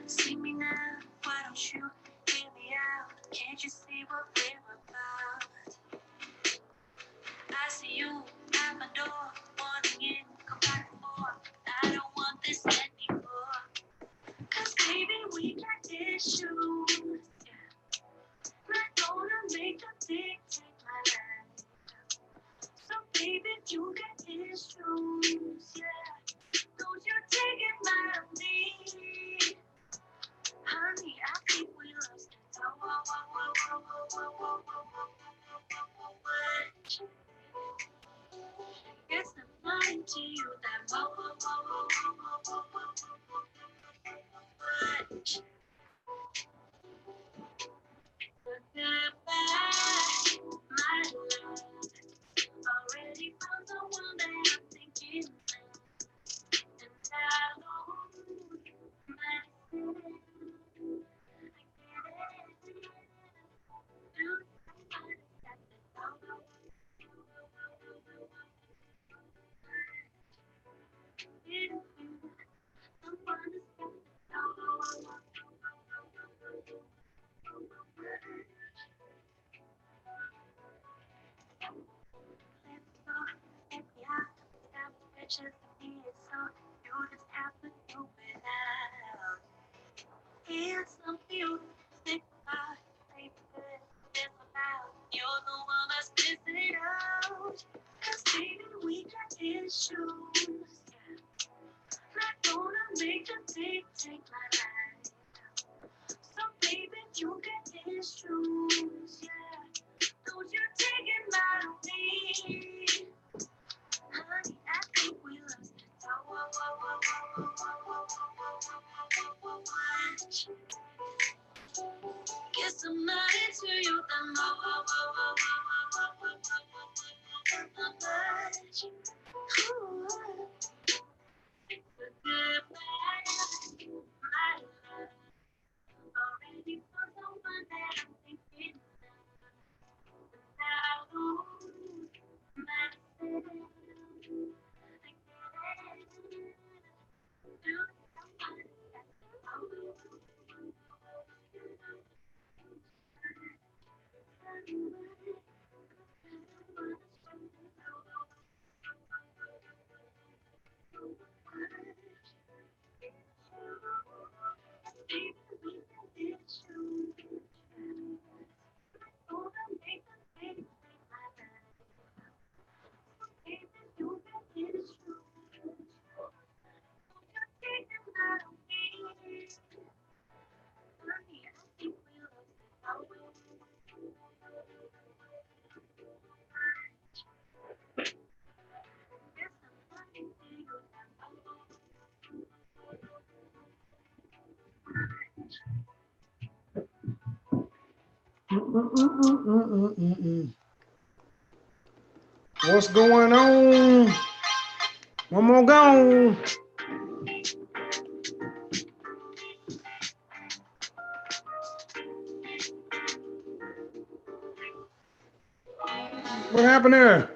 See me now, why don't you hear me out? Can't you see what we're about? I see you at my door, wanting in, come back and forth. I don't want this anymore. Cause baby, we got issues. Yeah. We're gonna make them dictate my life. So baby, you got issues. Yeah. Don't you take it out of me. Honey, I think we lost it. Guess I'm lying to you that but goodbye, my love. Already found the one that I'm thinking of. And I know my pictures of me, so you just have to do it out. It's something you think about, baby, this about. You're the one that's missing out. Cause baby, we got issues. Yeah. Not gonna make them take my life. So baby, you got issues. Yeah. Don't you take it out of me. Honey, I think we lost it. Guess I'm not into you that much. Ooh. But goodbye, my love. Already found someone that I'm thinking of. Now, ooh, myself, I can't do something. What's going on? One more gone. What happened there?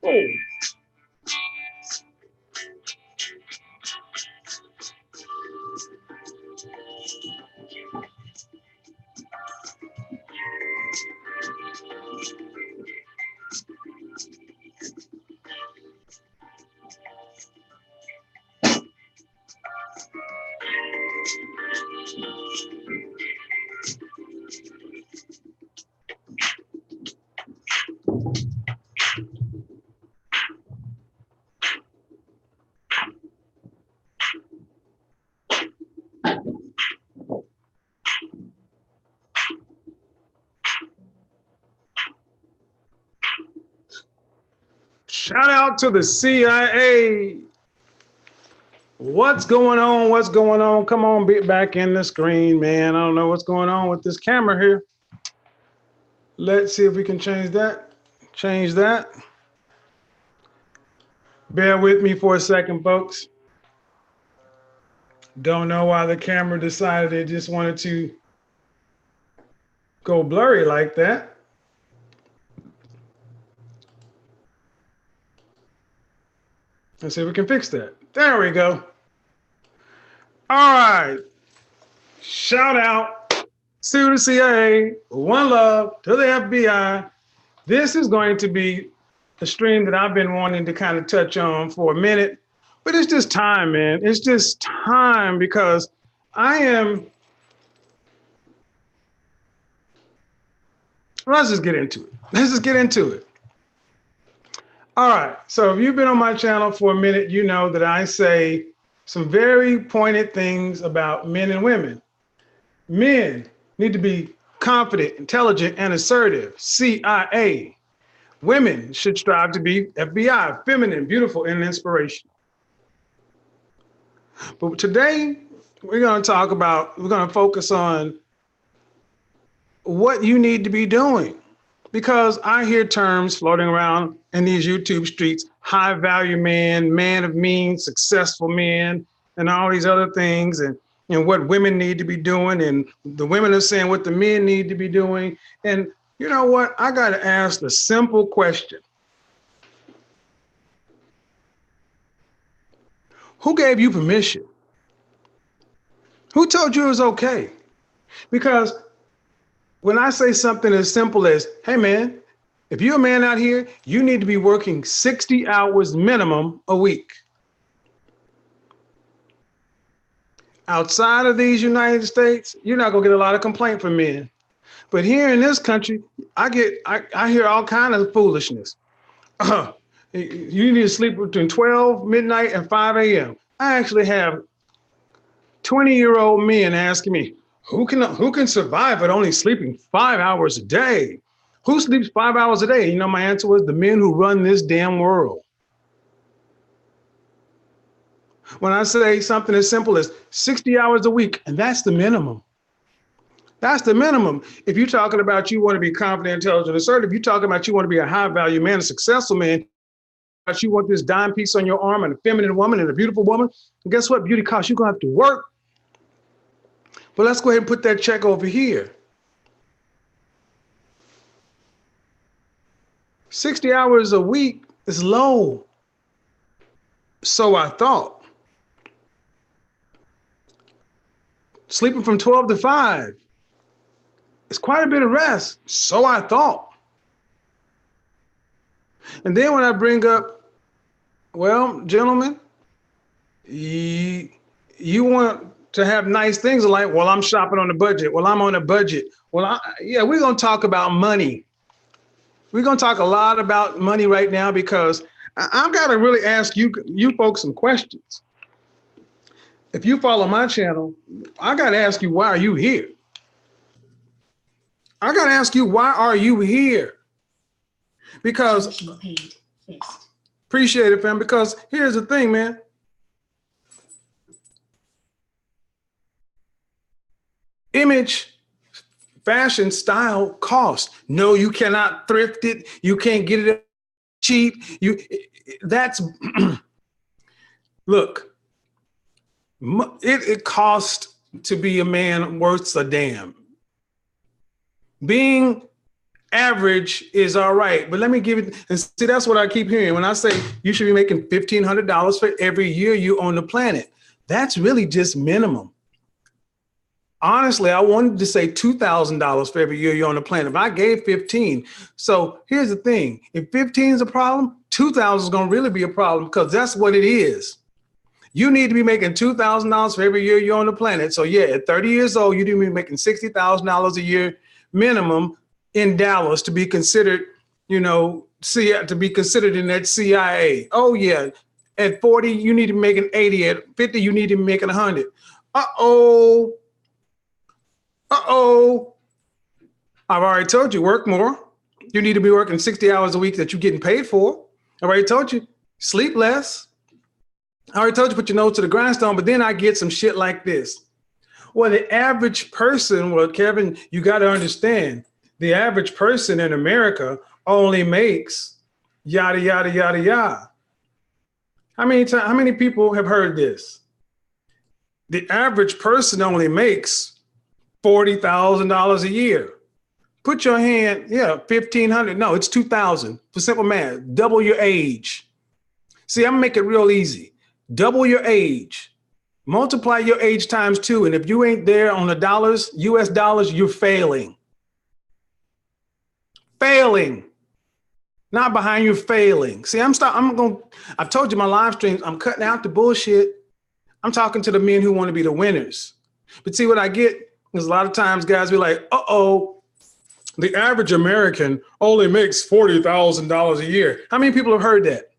Oh. Shout out to the CIA. What's going on? What's going on? Come on, be back in the screen, man. I don't know what's going on with this camera here. Let's see if we can change that. Change that. Bear with me for a second, folks. Don't know why the camera decided it just wanted to go blurry like that. Let's see if we can fix that. There we go. All right. Shout out to the CIA. One love to the FBI. This is going to be a stream that I've been wanting to kind of touch on for a minute, but it's just time, man. It's just time because let's just get into it. All right. So if you've been on my channel for a minute, you know that I say some very pointed things about men and women. Men need to be confident, intelligent, and assertive. CIA. Women should strive to be FBI, feminine, beautiful, and inspirational. But today, we're going to focus on what you need to be doing. Because I hear terms floating around in these YouTube streets, high value man, man of means, successful men, and all these other things, and what women need to be doing, and the women are saying what the men need to be doing. And you know what? I got to ask the simple question. Who gave you permission? Who told you it was okay? Because when I say something as simple as, hey man, if you're a man out here, you need to be working 60 hours minimum a week. Outside of these United States, you're not gonna get a lot of complaint from men. But here in this country, I hear all kind of foolishness. You need to sleep between 12 midnight and 5 a.m. I actually have 20-year-old men asking me, who can survive at only sleeping 5 hours a day? Who sleeps 5 hours a day? You know, my answer was the men who run this damn world. When I say something as simple as 60 hours a week, and that's the minimum. That's the minimum. If you're talking about you want to be confident, intelligent, assertive, you're talking about you want to be a high value man, a successful man, you want this dime piece on your arm and a feminine woman and a beautiful woman. And guess what? Beauty costs. You're going to have to work. But let's go ahead and put that check over here. 60 hours a week is low. So I thought. Sleeping from 12 to 5. It's quite a bit of rest. So I thought. And then when I bring up, well, gentlemen, you want to have nice things like, well, I'm shopping on a budget. Well, I'm on a budget. Well, yeah, we're going to talk about money. We're going to talk a lot about money right now because I've got to really ask you folks some questions. If you follow my channel, I got to ask you, why are you here? I got to ask you, why are you here? Because, appreciate it, fam, because here's the thing, man. Image, fashion, style, cost. No, you cannot thrift it. You can't get it cheap. Look, it costs to be a man worth a damn. Being average is all right, but let me give it, and see, that's what I keep hearing when I say you should be making $1,500 for every year you on the planet. That's really just minimum. Honestly, I wanted to say $2,000 for every year you're on the planet, but I gave 15. So here's the thing. If 15 is a problem, 2,000 is going to really be a problem because that's what it is. You need to be making $2,000 for every year you're on the planet. So yeah, at 30 years old, you need to be making $60,000 a year minimum in Dallas to be considered, to be considered in that CIA. Oh yeah, at 40, you need to be making 80. At 50, you need to be making 100. Uh-oh. I've already told you, work more. You need to be working 60 hours a week that you're getting paid for. I've already told you, sleep less. I already told you, put your nose to the grindstone, but then I get some shit like this. Well, the average person, well, Kevin, you got to understand, the average person in America only makes yada, yada, yada, yada. How many people have heard this? The average person only makes $40,000 a year. Put your hand, yeah, 1,500. No, it's 2,000 for simple math. Double your age. See, I'm gonna make it real easy. Double your age. Multiply your age times 2. And if you ain't there on the dollars, US dollars, you're failing. Failing. Not behind, you're failing. See, I've told you my live streams, I'm cutting out the bullshit. I'm talking to the men who want to be the winners. But see what I get is a lot of times guys be like, the average American only makes $40,000 a year. How many people have heard that?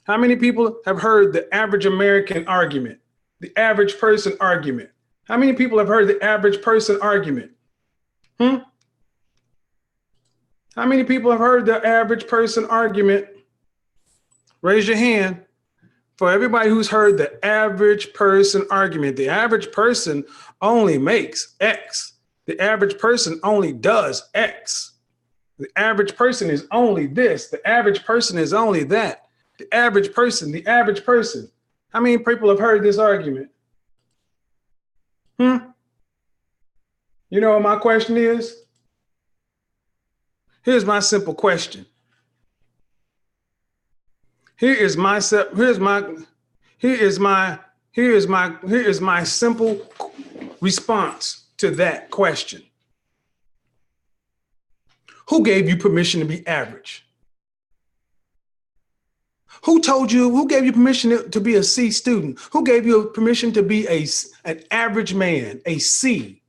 How many people have heard the average American argument? The average person argument? How many people have heard the average person argument? How many people have heard the average person argument? Raise your hand. For everybody who's heard the average person argument, the average person only makes X. The average person only does X. The average person is only this. The average person is only that. The average person, the average person. How many people have heard this argument? You know what my question is? Here's my simple question. Here is my simple response to that question. Who gave you permission to be average? Who gave you permission to be a C student? Who gave you permission to be an average man, a C?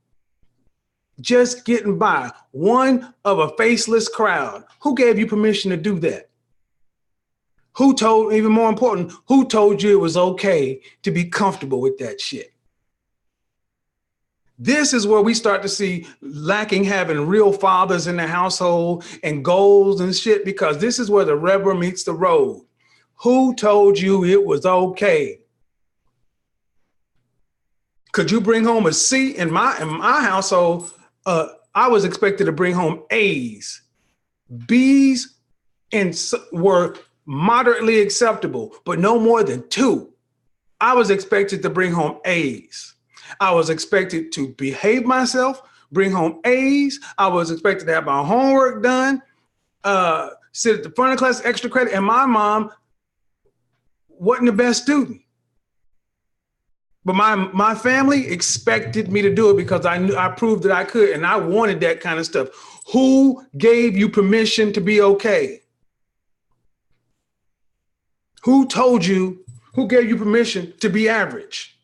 Just getting by, one of a faceless crowd. Who gave you permission to do that? Even more important, who told you it was okay to be comfortable with that shit? This is where we start to see lacking having real fathers in the household and goals and shit, because this is where the rubber meets the road. Who told you it was okay? Could you bring home a C? In my household, I was expected to bring home A's. B's were moderately acceptable, but no more than 2. I was expected to bring home A's. I was expected to behave myself, bring home A's. I was expected to have my homework done, sit at the front of the class, extra credit. And my wasn't the best student. But my family expected me to do it because I knew I proved that I could, and I wanted that kind of stuff. Who gave you permission to be okay? Who told you, who gave you permission to be average?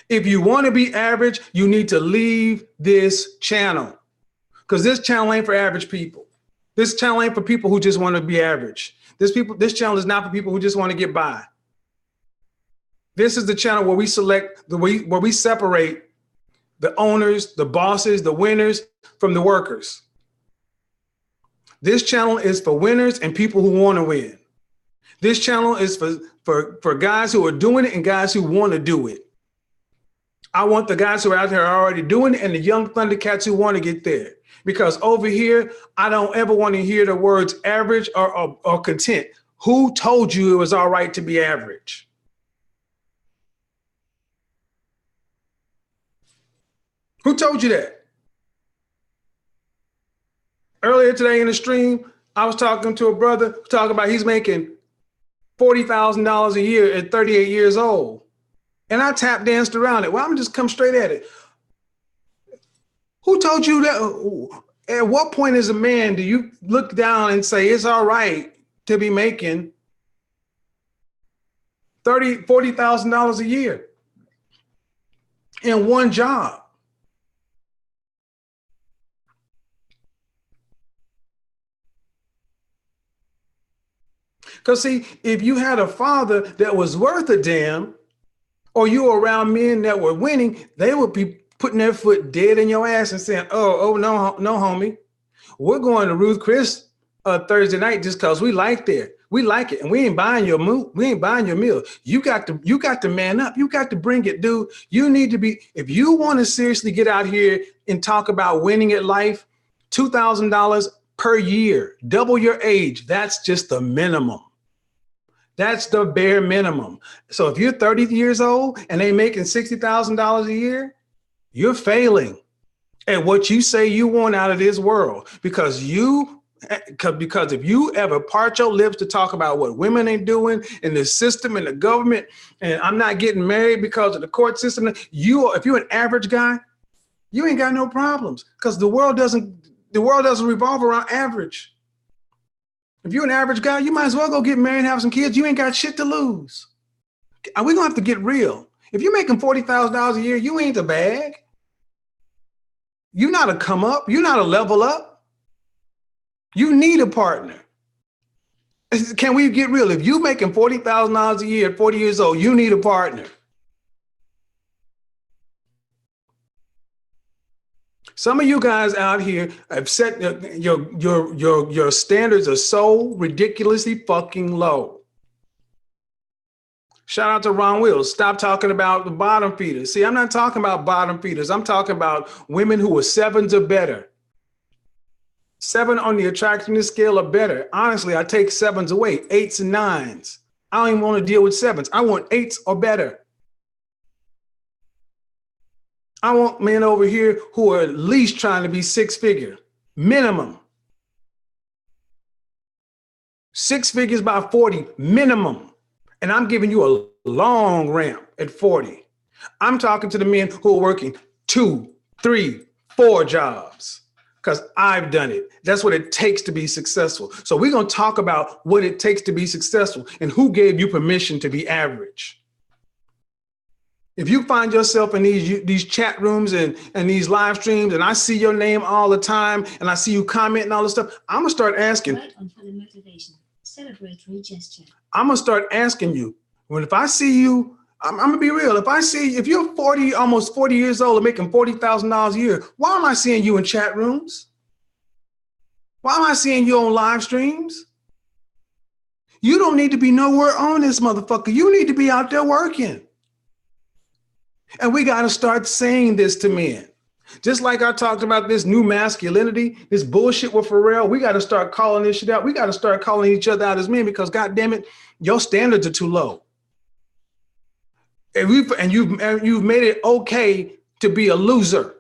If you want to be average, you need to leave this channel, because this channel ain't for average people. This channel ain't for people who just want to be average. This channel is not for people who just want to get by. This is the channel where we where we separate the owners, the bosses, the winners from the workers. This channel is for winners and people who want to win. This channel is for guys who are doing it and guys who want to do it. I want the guys who are out there already doing it and the young Thundercats who want to get there. Because over here, I don't ever want to hear the words average or content. Who told you it was all right to be average? Who told you that? Earlier today in the stream, I was talking to a brother talking about he's making $40,000 a year at 38 years old. And I tap danced around it. Well, I'm just come straight at it. Who told you that? At what point as a man do you look down and say it's all right to be making $40,000 a year in one job? Because see, if you had a father that was worth a damn, or you were around men that were winning, they would be putting their foot dead in your ass and saying, oh, no, homie. We're going to Ruth Chris Thursday night just because we like it. We like it. And we ain't buying your meal. We ain't buying your meal. You got to man up. You got to bring it, dude. You need to be, if you want to seriously get out here and talk about winning at life, $2,000 per year, double your age. That's just the minimum. That's the bare minimum. So if you're 30 years old and they making $60,000 a year, you're failing at what you say you want out of this world, because if you ever part your lips to talk about what women ain't doing in the system and the government, and I'm not getting married because of the court system, if you're an average guy, you ain't got no problems, because the world doesn't revolve around average. If you're an average guy, you might as well go get married and have some kids. You ain't got shit to lose. And we're gonna have to get real. If you're making $40,000 a year, you ain't the bag. You're not a come up. You're not a level up. You need a partner. Can we get real? If you're making $40,000 a year at 40 years old, you need a partner. Some of you guys out here have set your standards are so ridiculously fucking low. Shout out to Ron Wills. Stop talking about the bottom feeders. See, I'm not talking about bottom feeders. I'm talking about women who are 7s or better. 7 on the attractiveness scale or better. Honestly, I take 7s away, 8s and 9s. I don't even want to deal with 7s. I want 8s or better. I want men over here who are at least trying to be 6-figure, minimum. 6 figures by 40, minimum. And I'm giving you a long ramp at 40. I'm talking to the men who are working 2, 3, 4 jobs, because I've done it. That's what it takes to be successful. So we're going to talk about what it takes to be successful and who gave you permission to be average. If you find yourself in these chat rooms and these live streams, and I see your name all the time, and I see you commenting all this stuff, I'm gonna start asking. Right on for the motivation. Celebratory gesture. I'm gonna start asking you. If I see you, I'm gonna be real. If you're 40, almost 40 years old and making $40,000 a year, why am I seeing you in chat rooms? Why am I seeing you on live streams? You don't need to be nowhere on this motherfucker. You need to be out there working. And we got to start saying this to men. Just like I talked about this new masculinity, this bullshit with Pharrell, we got to start calling this shit out. We got to start calling each other out as men because, God damn it, your standards are too low. And you've made it okay to be a loser.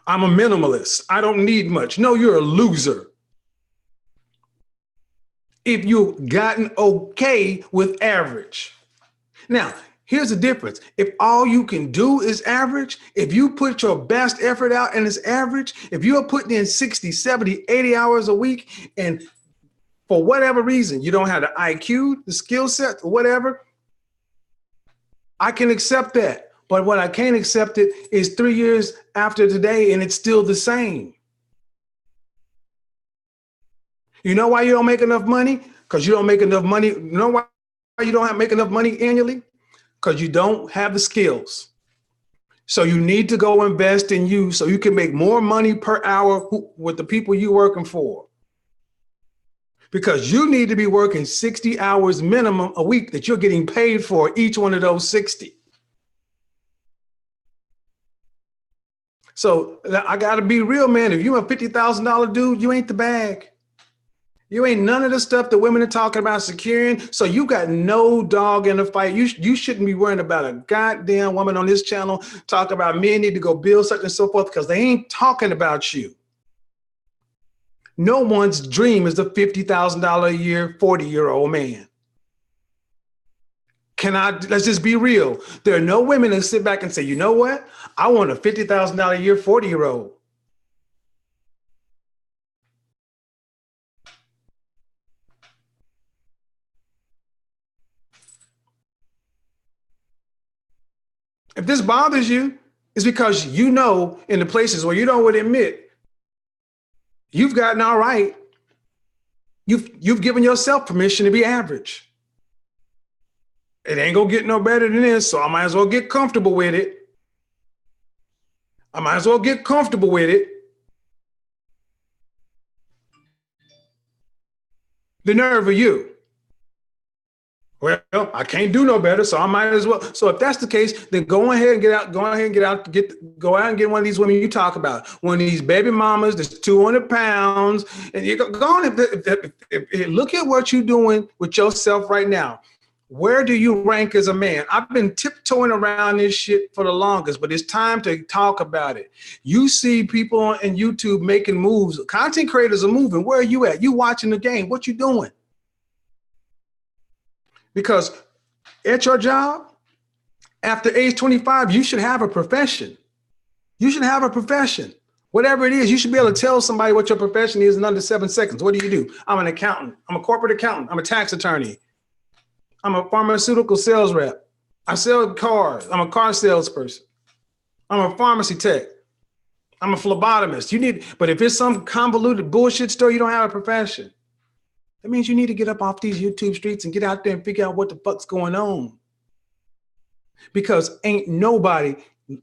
I'm a minimalist. I don't need much. No, you're a loser. If you've gotten okay with average. Now, here's the difference. If all you can do is average, if you put your best effort out and it's average, if you're putting in 60, 70, 80 hours a week, and for whatever reason, you don't have the IQ, the skill set, or whatever, I can accept that. But what I can't accept it is 3 years after today and it's still the same. You know why you don't make enough money? Because you don't make enough money. You know why you don't make enough money annually? Because you don't have the skills. So you need to go invest in you so you can make more money per hour with the people you're working for. Because you need to be working 60 hours minimum a week that you're getting paid for each one of those 60. So I got to be real, man. If you're a $50,000 dude, you ain't the bag. You ain't none of the stuff that women are talking about securing. So you got no dog in the fight. You shouldn't be worrying about a goddamn woman on this channel talking about men need to go build such and so forth because they ain't talking about you. No one's dream is a $50,000 a year, 40-year-old man. Let's just be real. There are no women that sit back and say, you know what? I want a $50,000 a year, 40-year-old. If this bothers you, it's because you know in the places where you don't want to admit, you've gotten all right. You've given yourself permission to be average. It ain't gonna get no better than this, so I might as well get comfortable with it. The nerve of you. Well, I can't do no better, so I might as well. So if that's the case, then go ahead and get out. Go out and get one of these women you talk about. One of these baby mamas that's 200 pounds, and you go on. Look at what you're doing with yourself right now. Where do you rank as a man? I've been tiptoeing around this shit for the longest, but it's time to talk about it. You see people on YouTube making moves. Content creators are moving. Where are you at? You watching the game. What you doing? Because at your job, after age 25, you should have a profession. You should have a profession. Whatever it is, you should be able to tell somebody what your profession is in under 7 seconds. What do? I'm an accountant. I'm a corporate accountant. I'm a tax attorney. I'm a pharmaceutical sales rep. I sell cars. I'm a car salesperson. I'm a pharmacy tech. I'm a phlebotomist. But if it's some convoluted bullshit story, you don't have a profession. That means you need to get up off these YouTube streets and get out there and figure out what the fuck's going on. Because ain't nobody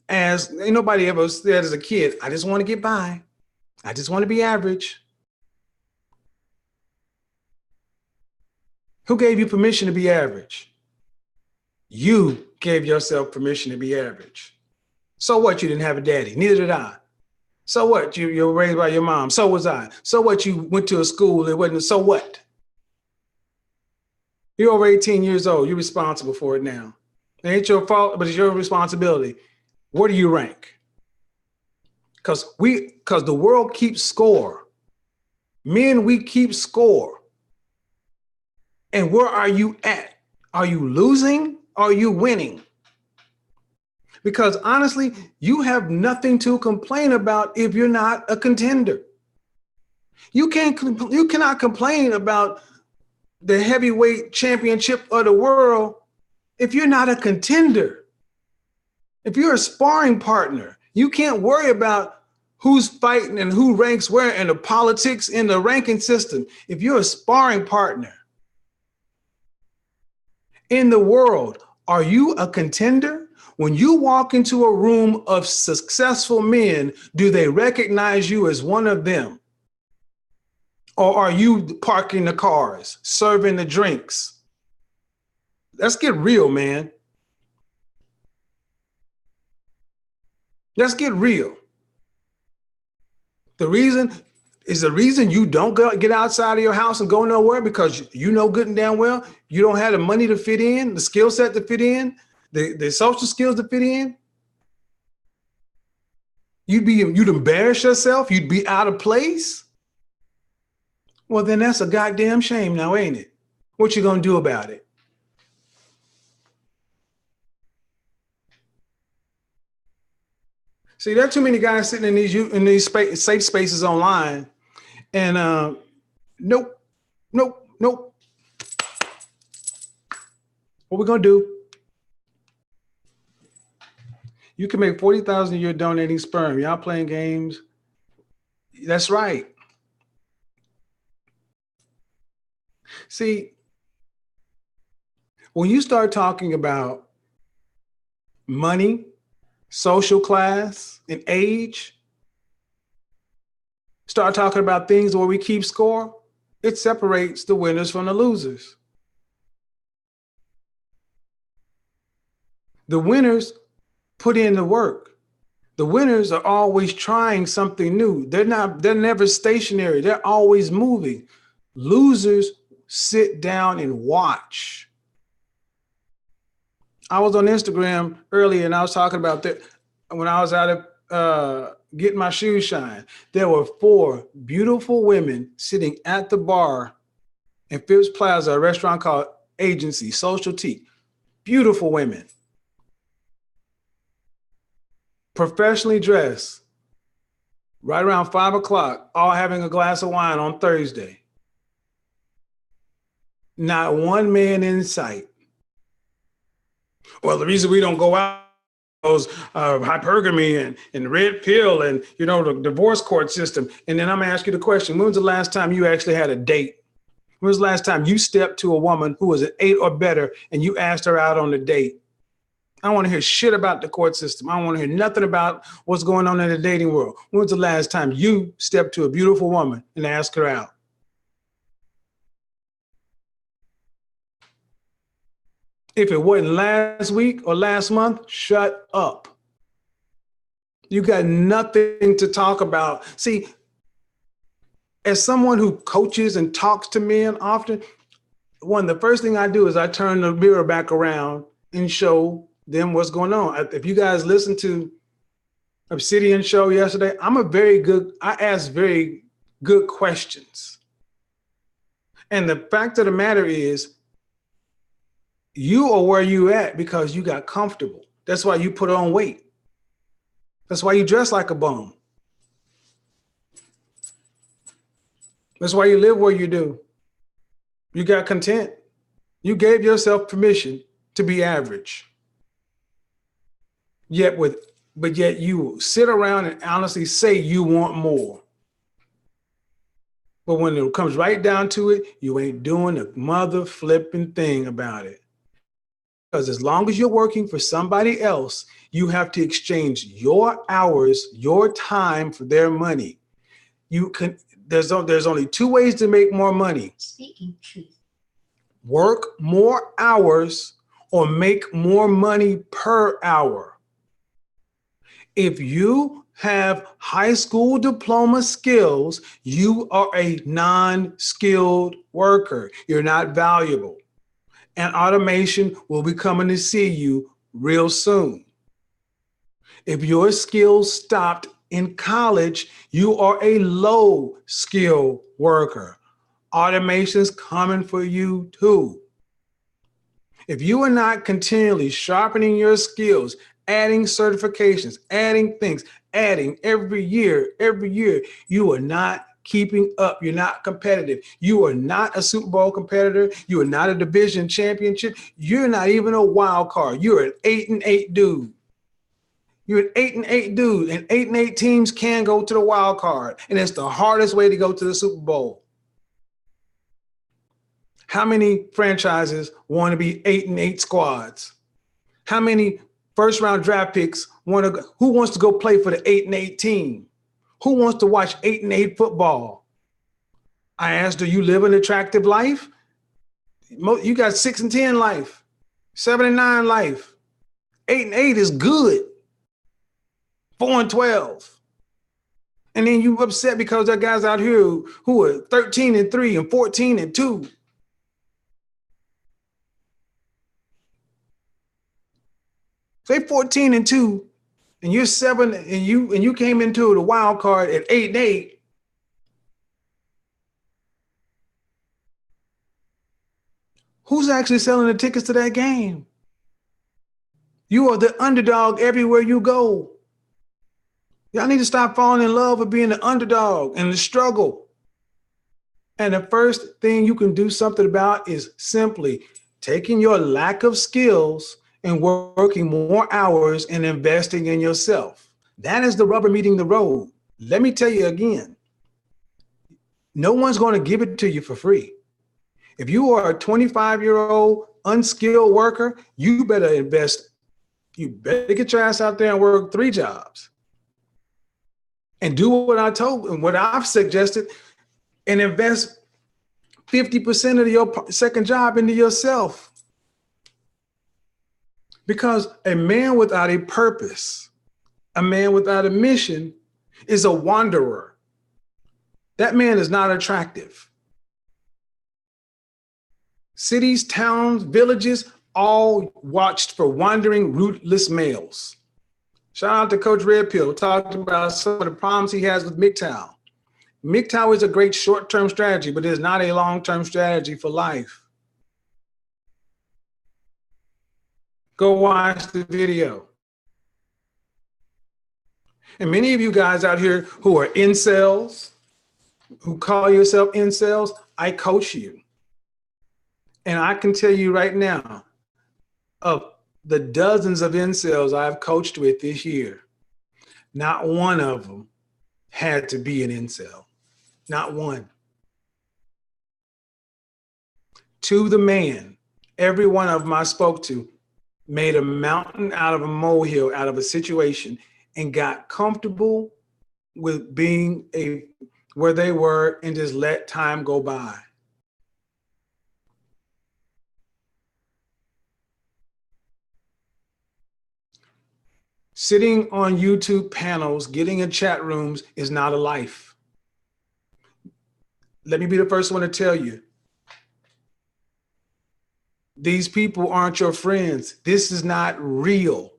ever said as a kid, I just want to get by. I just want to be average. Who gave you permission to be average? You gave yourself permission to be average. So what? You didn't have a daddy. Neither did I. So what? You were raised by your mom. So was I. So what? You went to a school that wasn't. So what? You're over 18 years old. You're responsible for it now. It ain't your fault, but it's your responsibility. Where do you rank? Because the world keeps score. Men, we keep score. And where are you at? Are you losing? Or are you winning? Because honestly, you have nothing to complain about if you're not a contender. You cannot complain about the heavyweight championship of the world if you're not a contender. If you're a sparring partner, you can't worry about who's fighting and who ranks where and the politics in the ranking system. If you're a sparring partner in the world, are you a contender? When you walk into a room of successful men, do they recognize you as one of them? Or are you parking the cars, serving the drinks? Let's get real, man. Let's get real. The reason you don't get outside of your house and go nowhere because you know good and damn well you don't have the money to fit in, the skill set to fit in, the social skills to fit in. You'd embarrass yourself. You'd be out of place. Well, then that's a goddamn shame now, ain't it? What you gonna do about it? See, there are too many guys sitting in these safe spaces online, and nope, nope, nope. What we gonna do? You can make 40,000 a year donating sperm. Y'all playing games? That's right. See, when you start talking about money, social class, and age, start talking about things where we keep score, it separates the winners from the losers. The winners put in the work. The winners are always trying something new. They're never stationary. They're always moving. Losers sit down and watch. I was on Instagram earlier and I was talking about that when I was out of getting my shoes shined. There were 4 beautiful women sitting at the bar in Phipps Plaza, a restaurant called Agency, Social Tea. Beautiful women. Professionally dressed, right around 5 o'clock, all having a glass of wine on Thursday. Not one man in sight. Well, the reason we don't go out is hypergamy and red pill and, the divorce court system. And then I'm going to ask you the question, when was the last time you actually had a date? When was the last time you stepped to a woman who was an 8 or better and you asked her out on a date? I don't want to hear shit about the court system. I don't want to hear nothing about what's going on in the dating world. When was the last time you stepped to a beautiful woman and asked her out? If it wasn't last week or last month, shut up. You got nothing to talk about. See, as someone who coaches and talks to men often, the first thing I do is I turn the mirror back around and show them what's going on. If you guys listened to Obsidian show yesterday, I ask very good questions. And the fact of the matter is, you are where you at because you got comfortable. That's why you put on weight. That's why you dress like a bum. That's why you live where you do. You got content. You gave yourself permission to be average. Yet you sit around and honestly say you want more. But when it comes right down to it, you ain't doing a mother flipping thing about it. Because as long as you're working for somebody else, you have to exchange your hours, your time for their money. There's only 2 ways to make more money. Speaking truth. Work more hours or make more money per hour. If you have high school diploma skills, you are a non-skilled worker. You're not valuable. And automation will be coming to see you real soon. If your skills stopped in college, you are a low skill worker. Automation's coming for you too. If you are not continually sharpening your skills, adding certifications, adding things, adding every year, you are not keeping up. You're not competitive. You are not a Super Bowl competitor. You are not a division championship. You're not even a wild card. You're an 8-8 dude. You're an 8-8 dude, and 8-8 teams can go to the wild card, and it's the hardest way to go to the Super Bowl. How many franchises want to be 8-8 squads? How many first round draft picks who wants to go play for the 8-8 team? Who wants to watch 8-8 football? I asked, do you live an attractive life? You got 6-10 life, 7-9 life. 8-8 is good. 4-12. And then you upset because there are guys out here who are 13-3 and 14-2. Say 14-2, and you're 7, and you came into the wild card at 8-8. Who's actually selling the tickets to that game? You are the underdog everywhere you go. Y'all need to stop falling in love with being the underdog and the struggle. And the first thing you can do something about is simply taking your lack of skills and working more hours and investing in yourself. That is the rubber meeting the road. Let me tell you again, no one's going to give it to you for free. If you are a 25-year-old unskilled worker, you better invest. You better get your ass out there and work 3 jobs. And do what I told and what I've suggested, and invest 50% of your second job into yourself. Because a man without a purpose, a man without a mission, is a wanderer. That man is not attractive. Cities, towns, villages, all watched for wandering, rootless males. Shout out to Coach Red Pill, talked about some of the problems he has with MGTOW. MGTOW is a great short-term strategy, but it is not a long-term strategy for life. Go watch the video. And many of you guys out here who are incels, who call yourself incels, I coach you. And I can tell you right now, of the dozens of incels I've coached with this year, not one of them had to be an incel. Not one. To the man, every one of them I spoke to made a mountain out of a molehill, out of a situation, and got comfortable with being where they were and just let time go by. Sitting on YouTube panels, getting in chat rooms is not a life. Let me be the first one to tell you, these people aren't your friends. This is not real.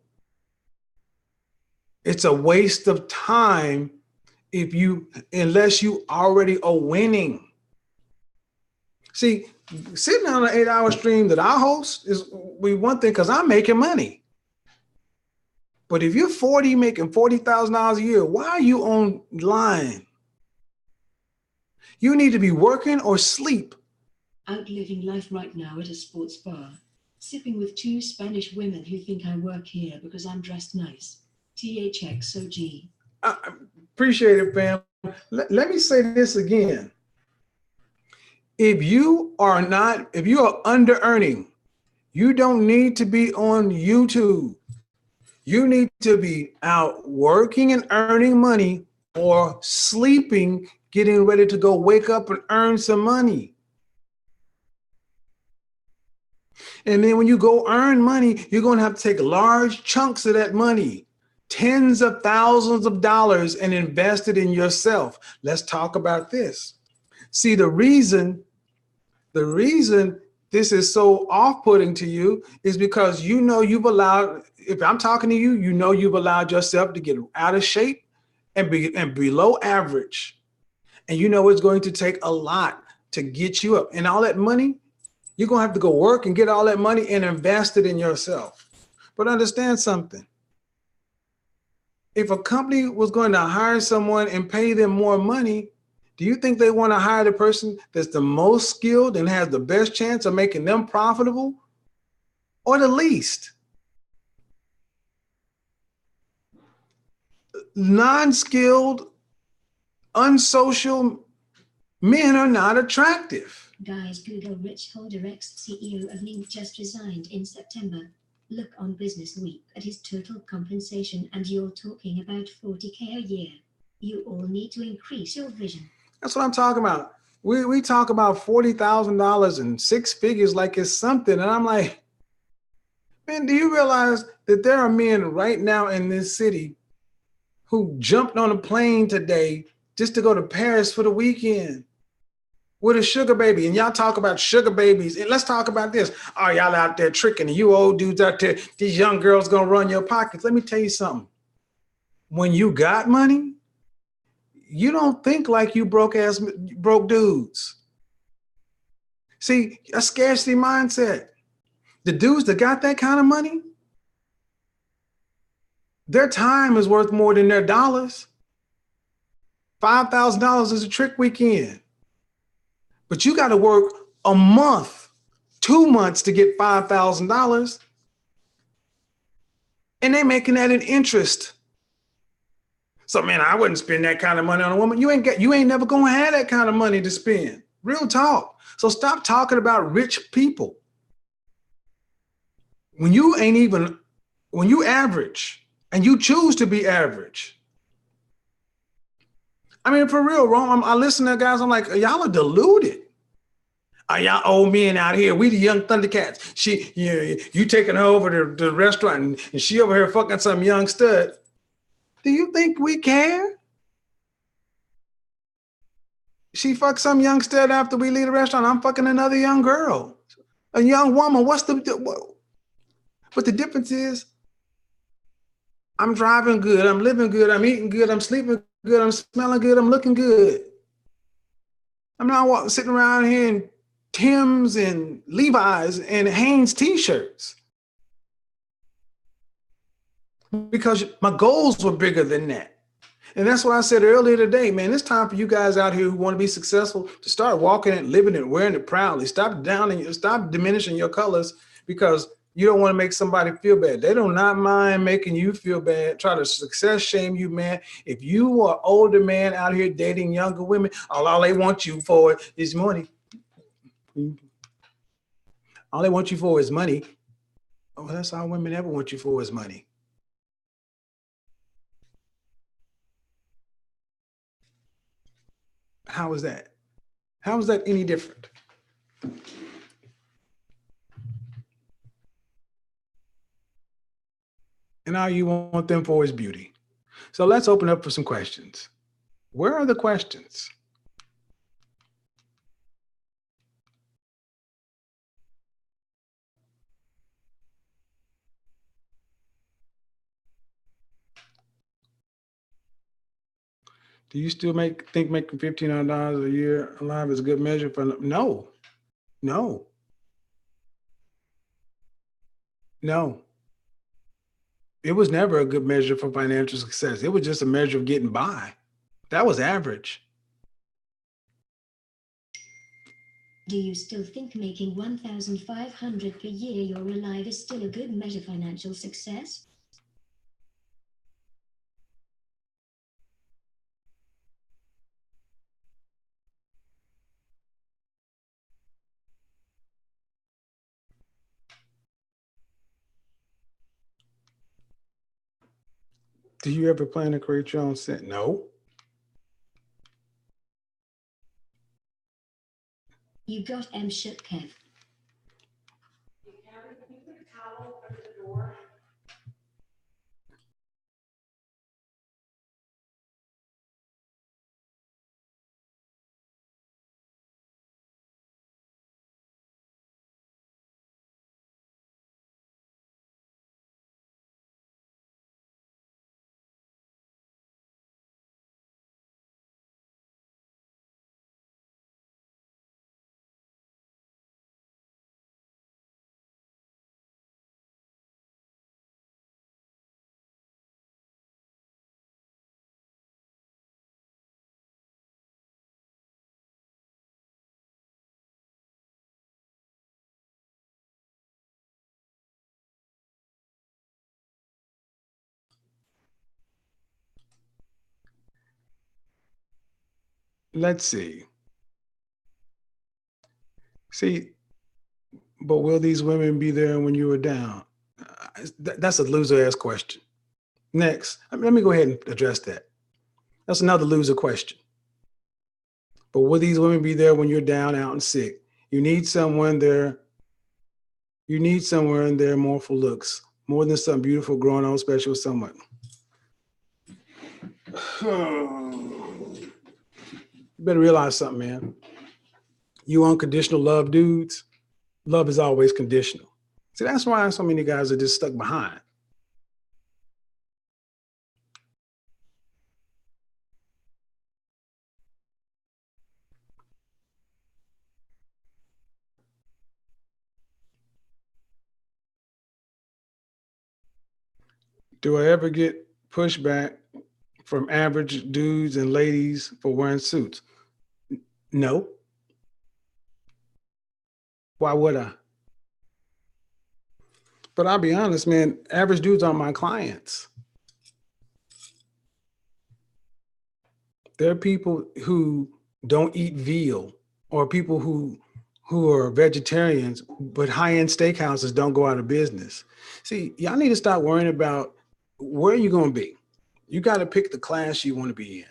It's a waste of time unless you already are winning. See, sitting on an 8-hour stream that I host is one thing because I'm making money. But if you're 40 making $40,000 a year, why are you online? You need to be working or sleep. Out living life right now at a sports bar, sipping with 2 Spanish women who think I work here because I'm dressed nice. THXOG. I appreciate it, fam. Let me say this again. If you are under earning, you don't need to be on YouTube. You need to be out working and earning money or sleeping, getting ready to go wake up and earn some money. And then when you go earn money, you're going to have to take large chunks of that money, tens of thousands of dollars, and invest it in yourself. Let's talk about this. See, the reason this is so off-putting to you is because you've allowed, if I'm talking to you, you've allowed yourself to get out of shape and below average. And it's going to take a lot to get you up. And all that money, you're going to have to go work and get all that money and invest it in yourself. But understand something. If a company was going to hire someone and pay them more money, do you think they want to hire the person that's the most skilled and has the best chance of making them profitable, or the least? Non-skilled, unsocial men are not attractive. Guys, Google Rich Holder, ex-CEO of Link, just resigned in September. Look on Business Week at his total compensation and you're talking about $40K a year. You all need to increase your vision. That's what I'm talking about. We talk about $40,000 and 6 figures like it's something. And I'm like, man, do you realize that there are men right now in this city who jumped on a plane today just to go to Paris for the weekend with a sugar baby. And y'all talk about sugar babies. And let's talk about this. Oh, y'all out there tricking. You old dudes out there, these young girls gonna run your pockets. Let me tell you something. When you got money, you don't think like you broke dudes. See, a scarcity mindset. The dudes that got that kind of money, their time is worth more than their dollars. $5,000 is a trick weekend. But you got to work a month, 2 months to get $5,000. And they making that in interest. So, man, I wouldn't spend that kind of money on a woman. You ain't never gonna have that kind of money to spend. Real talk. So stop talking about rich people. When you average and you choose to be average. I mean, for real, Ron, I listen to guys, I'm like, y'all are deluded. Are y'all old men out here? We the young Thundercats. You taking her over to the restaurant and she over here fucking some young stud. Do you think we care? She fucked some young stud after we leave the restaurant. I'm fucking another young girl, a young woman. But the difference is, I'm driving good, I'm living good, I'm eating good, I'm sleeping good, I'm smelling good, I'm looking good. I'm not sitting around here in Tim's and Levi's and Hanes t-shirts because my goals were bigger than that. And that's what I said earlier today, man. It's time for you guys out here who want to be successful to start walking it, living it, wearing it proudly. Stop diminishing your colors because you don't want to make somebody feel bad. They do not mind making you feel bad, try to success shame you, man. If you are older man out here dating younger women, all they want you for is money. All they want you for is money. Oh, that's all women ever want you for is money. How is that? How is that any different? And all you want them for is beauty. So let's open up for some questions. Where are the questions? Do you still think making $1,500 a year alive is a good measure for? No. It was never a good measure for financial success. It was just a measure of getting by. That was average. Do you still think making $1,500 per year you're alive is still a good measure of financial success? Do you ever plan to create your own set? No. You got shit, Kev. Let's see. But will these women be there when you are down? That's a loser ass question. Next, let me go ahead and address that. That's another loser question. But will these women be there when you're down, out, and sick? You need someone there. You need somewhere in there more for looks, more than some beautiful, grown old special someone. You better realize something, man. You unconditional love dudes, love is always conditional. See, that's why so many guys are just stuck behind. Do I ever get pushback from average dudes and ladies for wearing suits? No. Why would I? But I'll be honest, man, average dudes aren't my clients. There are people who don't eat veal, or people who are vegetarians, but high-end steakhouses don't go out of business. See, y'all need to stop worrying about where you're going to be. You got to pick the class you want to be in.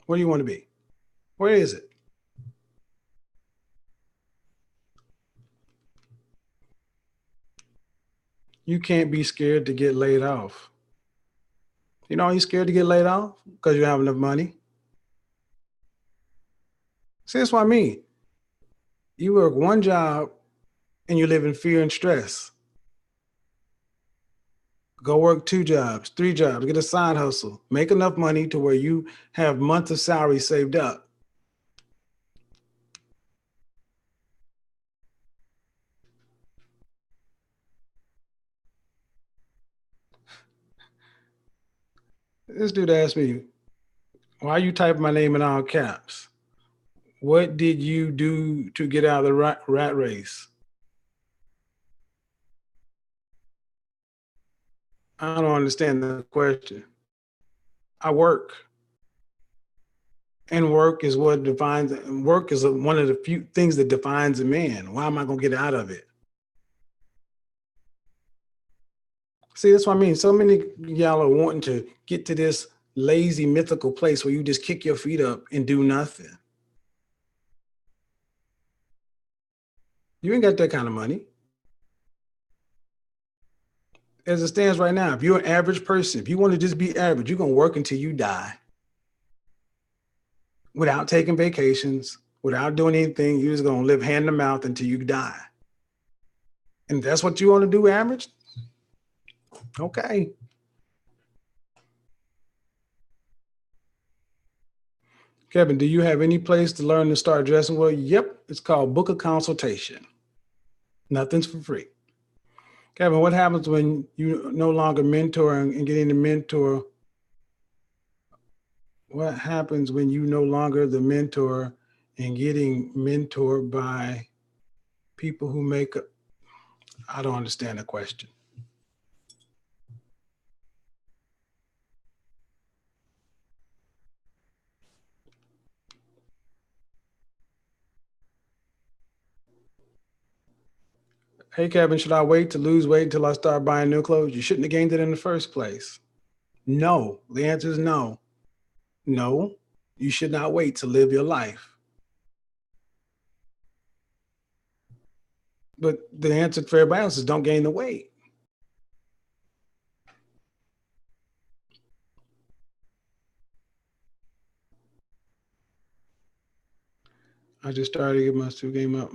Where do you want to be? Where is it? You can't be scared to get laid off. You know, you're scared to get laid off because you have enough money. See, that's what I mean. You work one job and you live in fear and stress. Go work 2 jobs, 3 jobs, get a side hustle, make enough money to where you have months of salary saved up. This dude asked me, why are you typing my name in all caps? What did you do to get out of the rat race? I don't understand the question. I work. And work is one of the few things that defines a man. Why am I going to get out of it? See, that's what I mean. So many y'all are wanting to get to this lazy, mythical place where you just kick your feet up and do nothing. You ain't got that kind of money. As it stands right now, if you're an average person, if you want to just be average, you're going to work until you die without taking vacations, without doing anything. You're just going to live hand to mouth until you die. And that's what you want to do, average? Okay. Kevin, do you have any place to learn to start dressing well? Yep, it's called Book a Consultation. Nothing's for free. Kevin, what happens when you no longer mentor and getting to mentor? What happens when you no longer the mentor and getting mentored by people who make I don't understand the question. Hey, Kevin, should I wait to lose weight until I start buying new clothes? You shouldn't have gained it in the first place. No, the answer is no. No, you should not wait to live your life. But the answer for everybody else is don't gain the weight. I just started to get my two game up.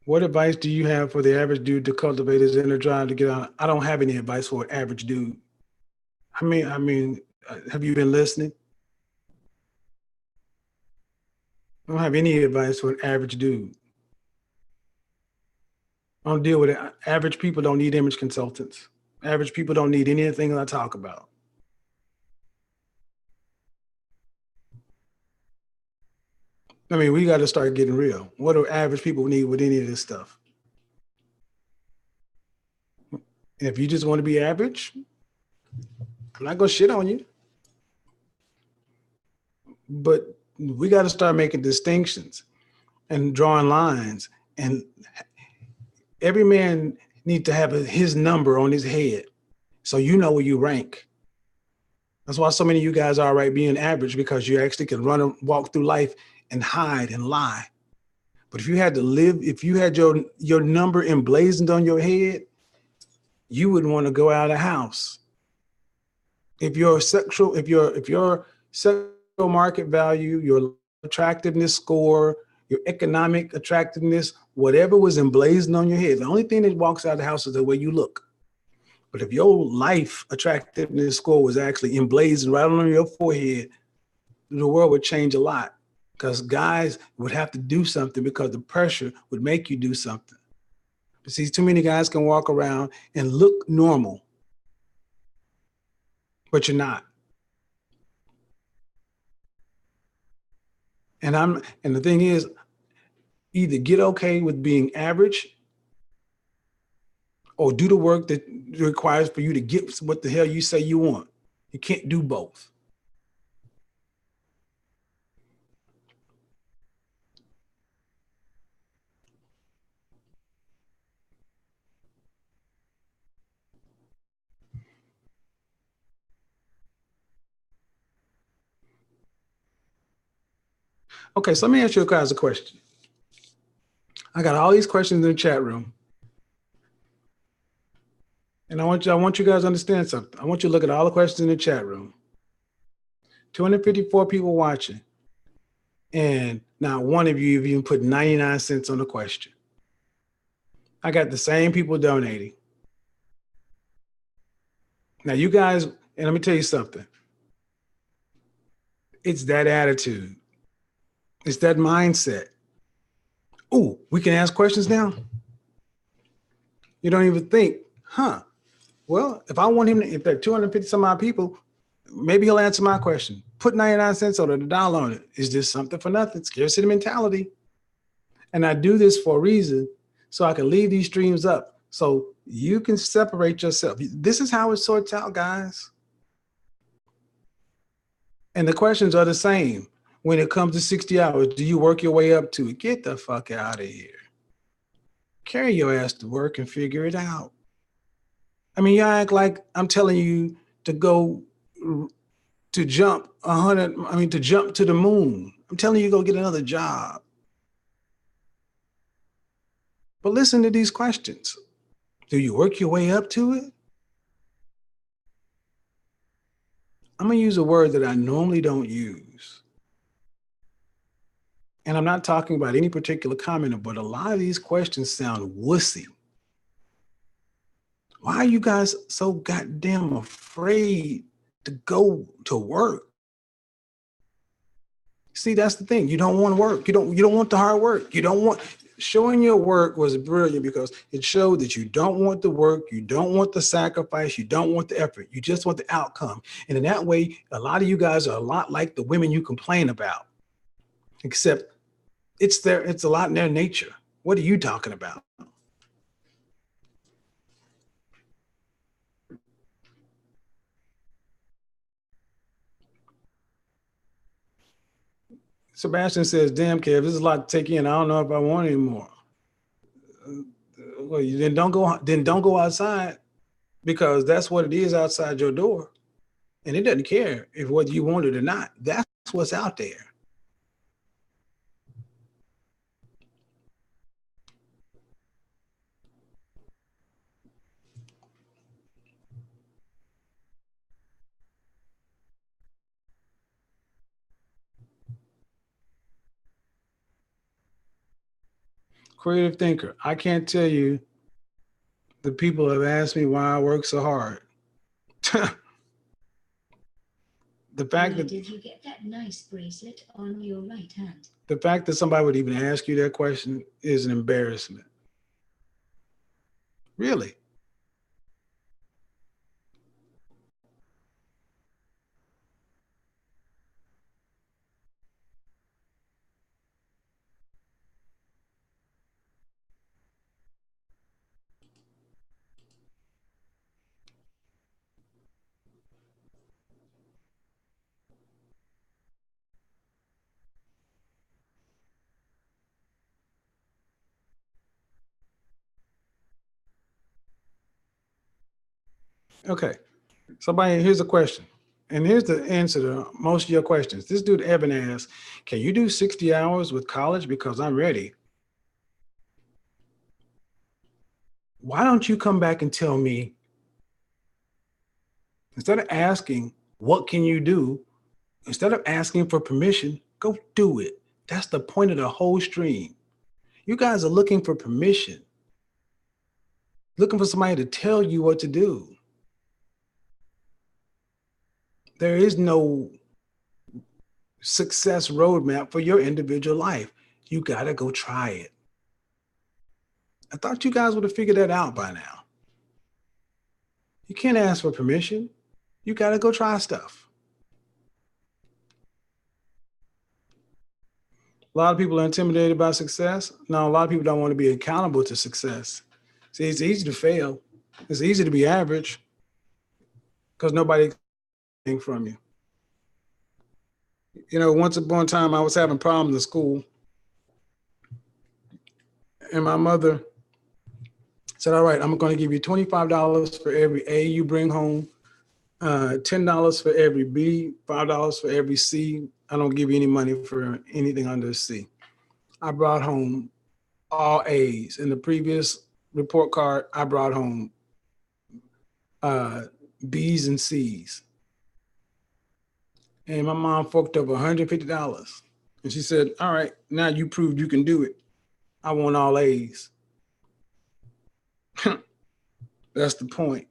What advice do you have for the average dude to cultivate his inner drive to get out? I don't have any advice for an average dude. I mean, have you been listening? I don't have any advice for an average dude. I don't deal with it. Average people don't need image consultants. Average people don't need anything that I talk about. I mean, we got to start getting real. What do average people need with any of this stuff? And if you just want to be average, I'm not going to shit on you. But we got to start making distinctions and drawing lines. And every man needs to have his number on his head so you know where you rank. That's why so many of you guys are right being average, because you actually can run and walk through life and hide and lie. But if you had to live, if you had your number emblazoned on your head, you wouldn't want to go out of the house. If your sexual market value, your attractiveness score, your economic attractiveness, whatever was emblazoned on your head, the only thing that walks out of the house is the way you look. But if your life attractiveness score was actually emblazoned right on your forehead, the world would change a lot because guys would have to do something because the pressure would make you do something. But see, too many guys can walk around and look normal, but you're not. And the thing is, either get okay with being average or do the work that requires for you to get what the hell you say you want. You can't do both. Okay, so let me ask you guys a question. I got all these questions in the chat room. And I want you guys to understand something. I want you to look at all the questions in the chat room. 254 people watching. And not one of you have even put 99 cents on the question. I got the same people donating. Now, you guys, and let me tell you something. It's that attitude. It's that mindset. Ooh, we can ask questions now? You don't even think, huh? Well, if I want him to, if there are 250 some odd people, maybe he'll answer my question. Put 99 cents on it, $1 on it. Is this something for nothing? Scarcity mentality. And I do this for a reason so I can leave these streams up so you can separate yourself. This is how it sorts out, guys. And the questions are the same. When it comes to 60 hours, do you work your way up to it? Get the fuck out of here. Carry your ass to work and figure it out. I mean, you act like I'm telling you to go to jump to jump to the moon. I'm telling you to go get another job. But listen to these questions. Do you work your way up to it? I'm going to use a word that I normally don't use. And I'm not talking about any particular commenter, but a lot of these questions sound wussy. Why are you guys so goddamn afraid to go to work? See, that's the thing. You don't want to work. You don't want the hard work. You don't want showing your work was brilliant because it showed that you don't want the work, you don't want the sacrifice, you don't want the effort. You just want the outcome. And in that way, a lot of you guys are a lot like the women you complain about. Except it's a lot in their nature. What are you talking about? Sebastian says, damn, Kev, this is a lot to take in. I don't know if I want it anymore. Well, then don't go outside because that's what it is outside your door. And it doesn't care if whether you want it or not. That's what's out there. Creative thinker. I can't tell you the people have asked me why I work so hard. The fact Where that did you get that nice bracelet on your right hand? the fact that somebody would even ask you that question is an embarrassment. Really. Okay. Somebody, here's a question. And here's the answer to most of your questions. This dude, Evan, asks, can you do 60 hours with college? Because I'm ready. Why don't you come back and tell me, instead of asking, what can you do? Instead of asking for permission, go do it. That's the point of the whole stream. You guys are looking for permission, looking for somebody to tell you what to do. There is no success roadmap for your individual life. You got to go try it. I thought you guys would have figured that out by now. You can't ask for permission. You got to go try stuff. A lot of people are intimidated by success. Now, a lot of people don't want to be accountable to success. See, it's easy to fail. It's easy to be average because nobody can from you. You know, once upon a time, I was having problems in school, and my mother said, "All right, I'm going to give you $25 for every A you bring home, $10 for every B, $5 for every C. I don't give you any money for anything under a C." I brought home all A's. In the previous report card, I brought home B's and C's. And my mom forked up $150. And she said, "All right, now you proved you can do it. I want all A's." That's the point.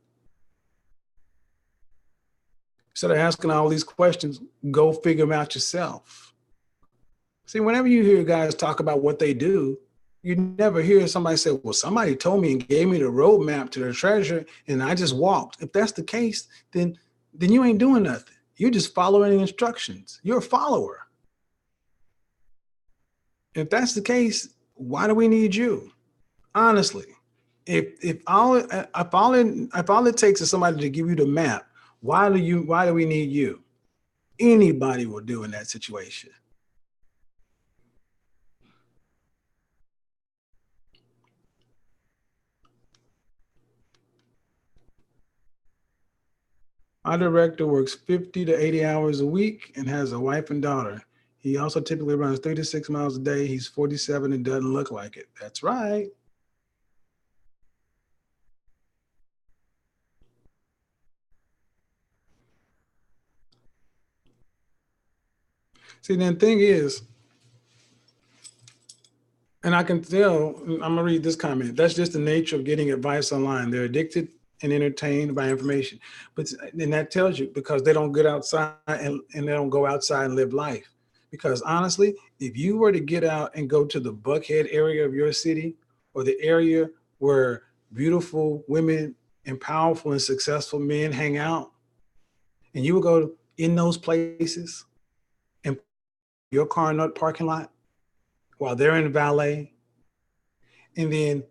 Instead of asking all these questions, go figure them out yourself. See, whenever you hear guys talk about what they do, you never hear somebody say, "Well, somebody told me and gave me the roadmap to the treasure and I just walked." If that's the case, then you ain't doing nothing. You're just following instructions. You're a follower. If that's the case, why do we need you? Honestly, if all it takes is somebody to give you the map, why do we need you? Anybody will do in that situation. Our director works 50 to 80 hours a week and has a wife and daughter. He also typically runs 36 miles a day. He's 47 and doesn't look like it. That's right. See, the thing is, and I can tell, I'm gonna read this comment. That's just the nature of getting advice online. They're addicted and entertained by information. But and that tells you because they don't get outside and they don't go outside and live life. Because honestly, if you were to get out and go to the Buckhead area of your city or the area where beautiful women and powerful and successful men hang out, and you would go in those places and your car in that parking lot while they're in valet, and then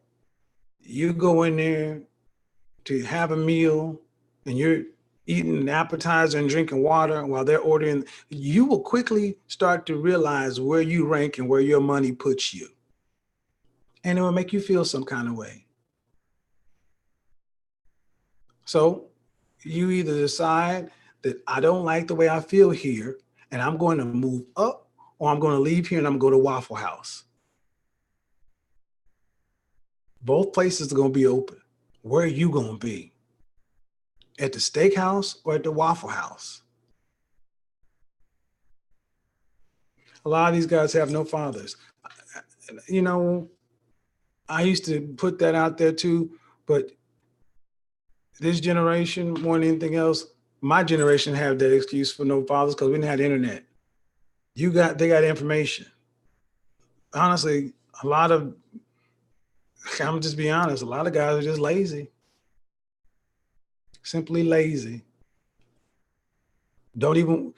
you go in there to have a meal and you're eating an appetizer and drinking water while they're ordering, you will quickly start to realize where you rank and where your money puts you. And it will make you feel some kind of way. So you either decide that I don't like the way I feel here and I'm going to move up, or I'm going to leave here and I'm going to go to Waffle House. Both places are going to be open. Where are you going to be? At the steakhouse or at the Waffle House? A lot of these guys have no fathers. You know, I used to put that out there too, but this generation, more than anything else, my generation have that excuse for no fathers because we didn't have the internet. They got information. Honestly, a lot of, I'm just be honest, a lot of guys are just lazy, simply lazy. Don't even,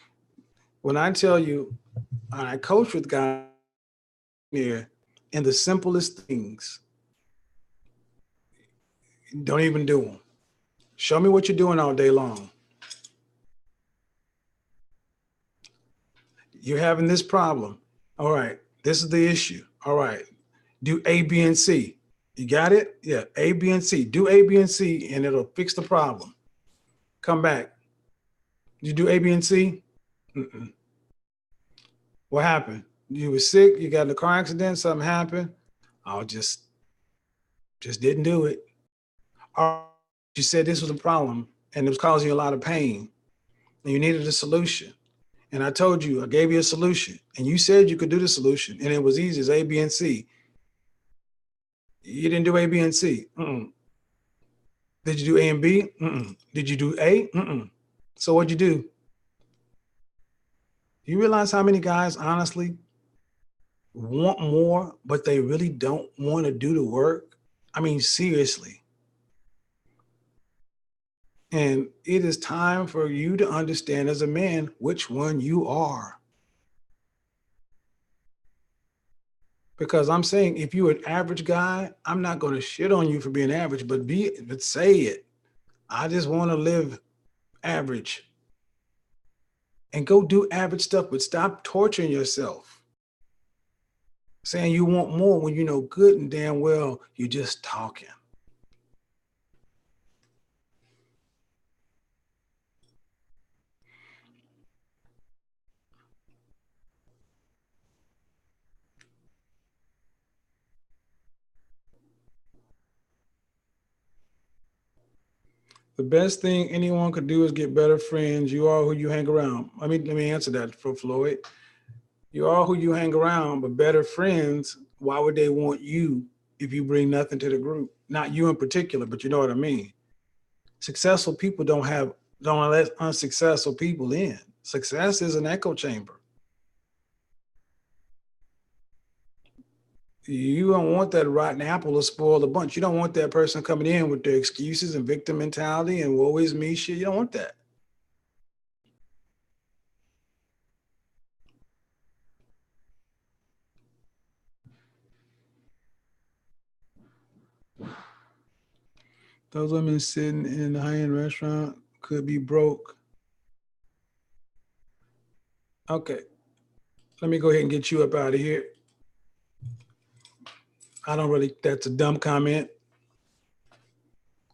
when I tell you, I coach with guys here in the simplest things, don't even do them. Show me what you're doing all day long. You're having this problem. All right, this is the issue. All right, do A, B, and C. You got it? Yeah, A, B, and C. Do A, B, and C, and it'll fix the problem. Come back. You do A, B, and C? Mm-mm. What happened? You were sick. You got in a car accident. Something happened. I just didn't do it. You said this was a problem and it was causing you a lot of pain and you needed a solution. And I told you, I gave you a solution and you said you could do the solution and it was easy as A, B, and C. You didn't do A, B, and C. Mm-mm. Did you do A and B? Mm-mm. Did you do A? Mm-mm. So what'd you do? You realize how many guys honestly want more, but they really don't want to do the work? I mean, seriously. And it is time for you to understand as a man which one you are. Because I'm saying if you're an average guy, I'm not going to shit on you for being average, but say it. I just want to live average and go do average stuff, but stop torturing yourself. Saying you want more when you know good and damn well you're just talking. The best thing anyone could do is get better friends. You are who you hang around. Let me answer that for Floyd. You are who you hang around, but better friends, why would they want you if you bring nothing to the group? Not you in particular, but you know what I mean. Successful people don't let unsuccessful people in. Success is an echo chamber. You don't want that rotten apple to spoil the bunch. You don't want that person coming in with their excuses and victim mentality and woe is me shit. You don't want that. Those women sitting in the high-end restaurant could be broke. Okay, let me go ahead and get you up out of here. I don't really, that's a dumb comment.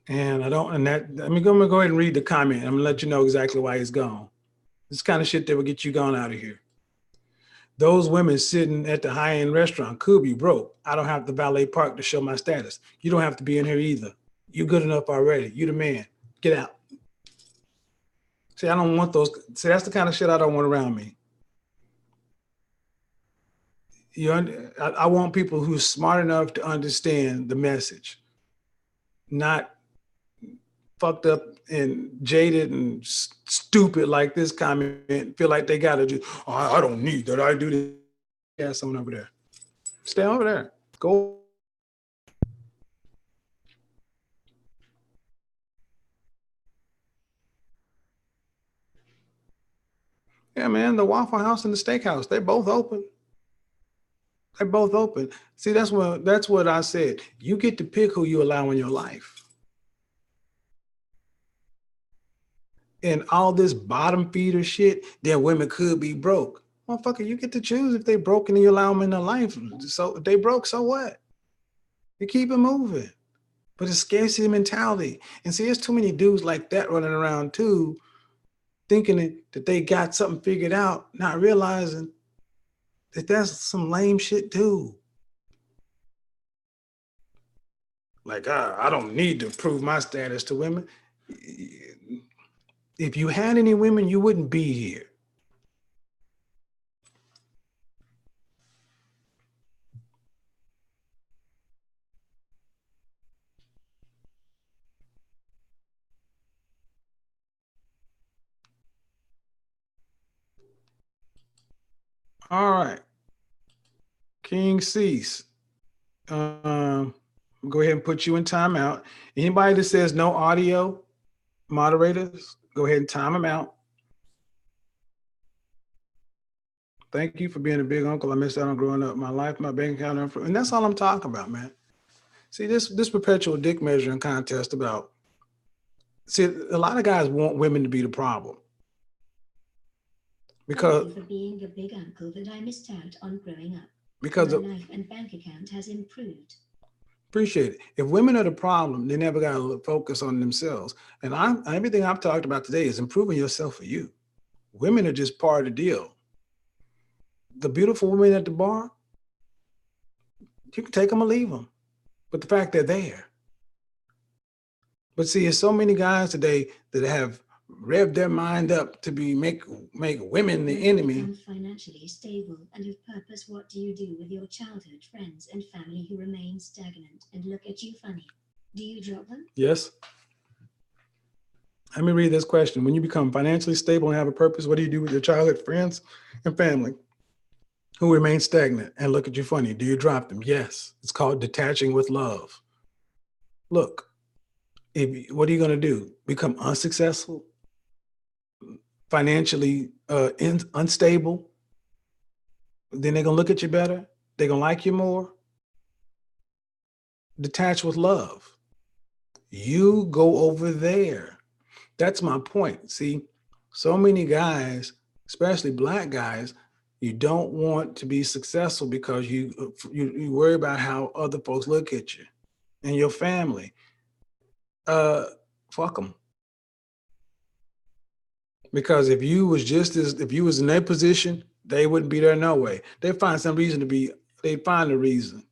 And I don't, and that, I'm gonna go ahead and read the comment. I'm gonna let you know exactly why he's gone. This kind of shit that will get you gone out of here. Those women sitting at the high-end restaurant could be broke. I don't have to valet park to show my status. You don't have to be in here either. You're good enough already. You the man. Get out. See, I don't want those. See, that's the kind of shit I don't want around me. I want people who's smart enough to understand the message, not fucked up and jaded and stupid like this comment. Feel like they gotta do. Oh, I don't need that. I do this. Yeah, someone over there. Stay over there. Go. Yeah, man. The Waffle House and the Steakhouse. They both open. They're both open. See, that's what I said. You get to pick who you allow in your life. And all this bottom feeder shit, that women could be broke. Motherfucker, you get to choose if they broke and you allow them in their life. So if they broke, so what? You keep it moving. But it's scarcity mentality. And see, there's too many dudes like that running around too, thinking that they got something figured out, not realizing that that's some lame shit too. Like, I don't need to prove my status to women. If you had any women, you wouldn't be here. All right. King Cease. Go ahead and put you in timeout. Anybody that says no audio, moderators, go ahead and time them out. Thank you for being a big uncle. I missed out on growing up. My life, my bank account, and that's all I'm talking about, man. See, this perpetual dick measuring contest about. See, a lot of guys want women to be the problem because. Thank you for being a big uncle that I missed out on growing up. Because my life and bank account has improved. Appreciate it. If women are the problem, they never got to focus on themselves. And everything I've talked about today is improving yourself for you. Women are just part of the deal. The beautiful women at the bar, you can take them or leave them. But the fact they're there. But see, there's so many guys today that have revved their mind up to make women the When you enemy. become financially stable and of purpose, what do you do with your childhood friends and family who remain stagnant and look at you funny? Do you drop them? Yes. Let me read this question. When you become financially stable and have a purpose, what do you do with your childhood friends and family who remain stagnant and look at you funny? Do you drop them? Yes. It's called detaching with love. Look, what are you going to do? Become unsuccessful, financially unstable? Then they're going to look at you better. They're going to like you more. Detach with love. You go over there. That's my point. See, so many guys, especially black guys, you don't want to be successful because you worry about how other folks look at you and your family. Uh, Fuck them. Because if you was in their position, they wouldn't be there no way. They'd find some reason to be. They'd find a reason.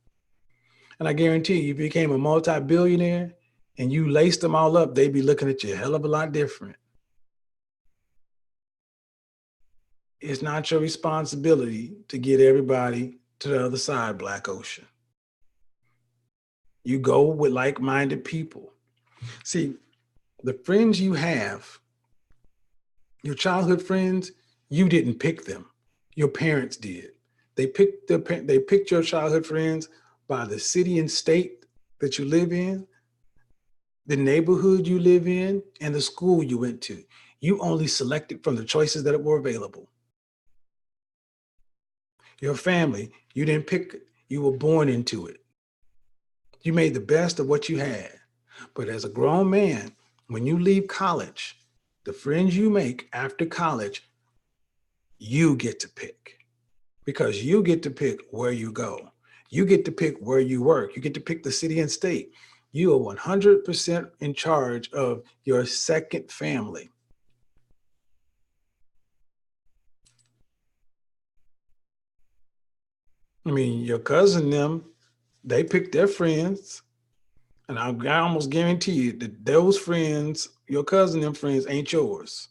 And I guarantee you, if you became a multi-billionaire and you laced them all up, they'd be looking at you a hell of a lot different. It's not your responsibility to get everybody to the other side, Black Ocean. You go with like-minded people. See, the friends you have, your childhood friends, you didn't pick them. Your parents did. They picked your childhood friends by the city and state that you live in, the neighborhood you live in, and the school you went to. You only selected from the choices that were available. Your family, you didn't pick, you were born into it. You made the best of what you had. But as a grown man, when you leave college, the friends you make after college, you get to pick because you get to pick where you go. You get to pick where you work. You get to pick the city and state. You are 100% in charge of your second family. I mean, your cousin, them, they picked their friends. And I almost guarantee you that those friends, your cousin, them friends, ain't yours.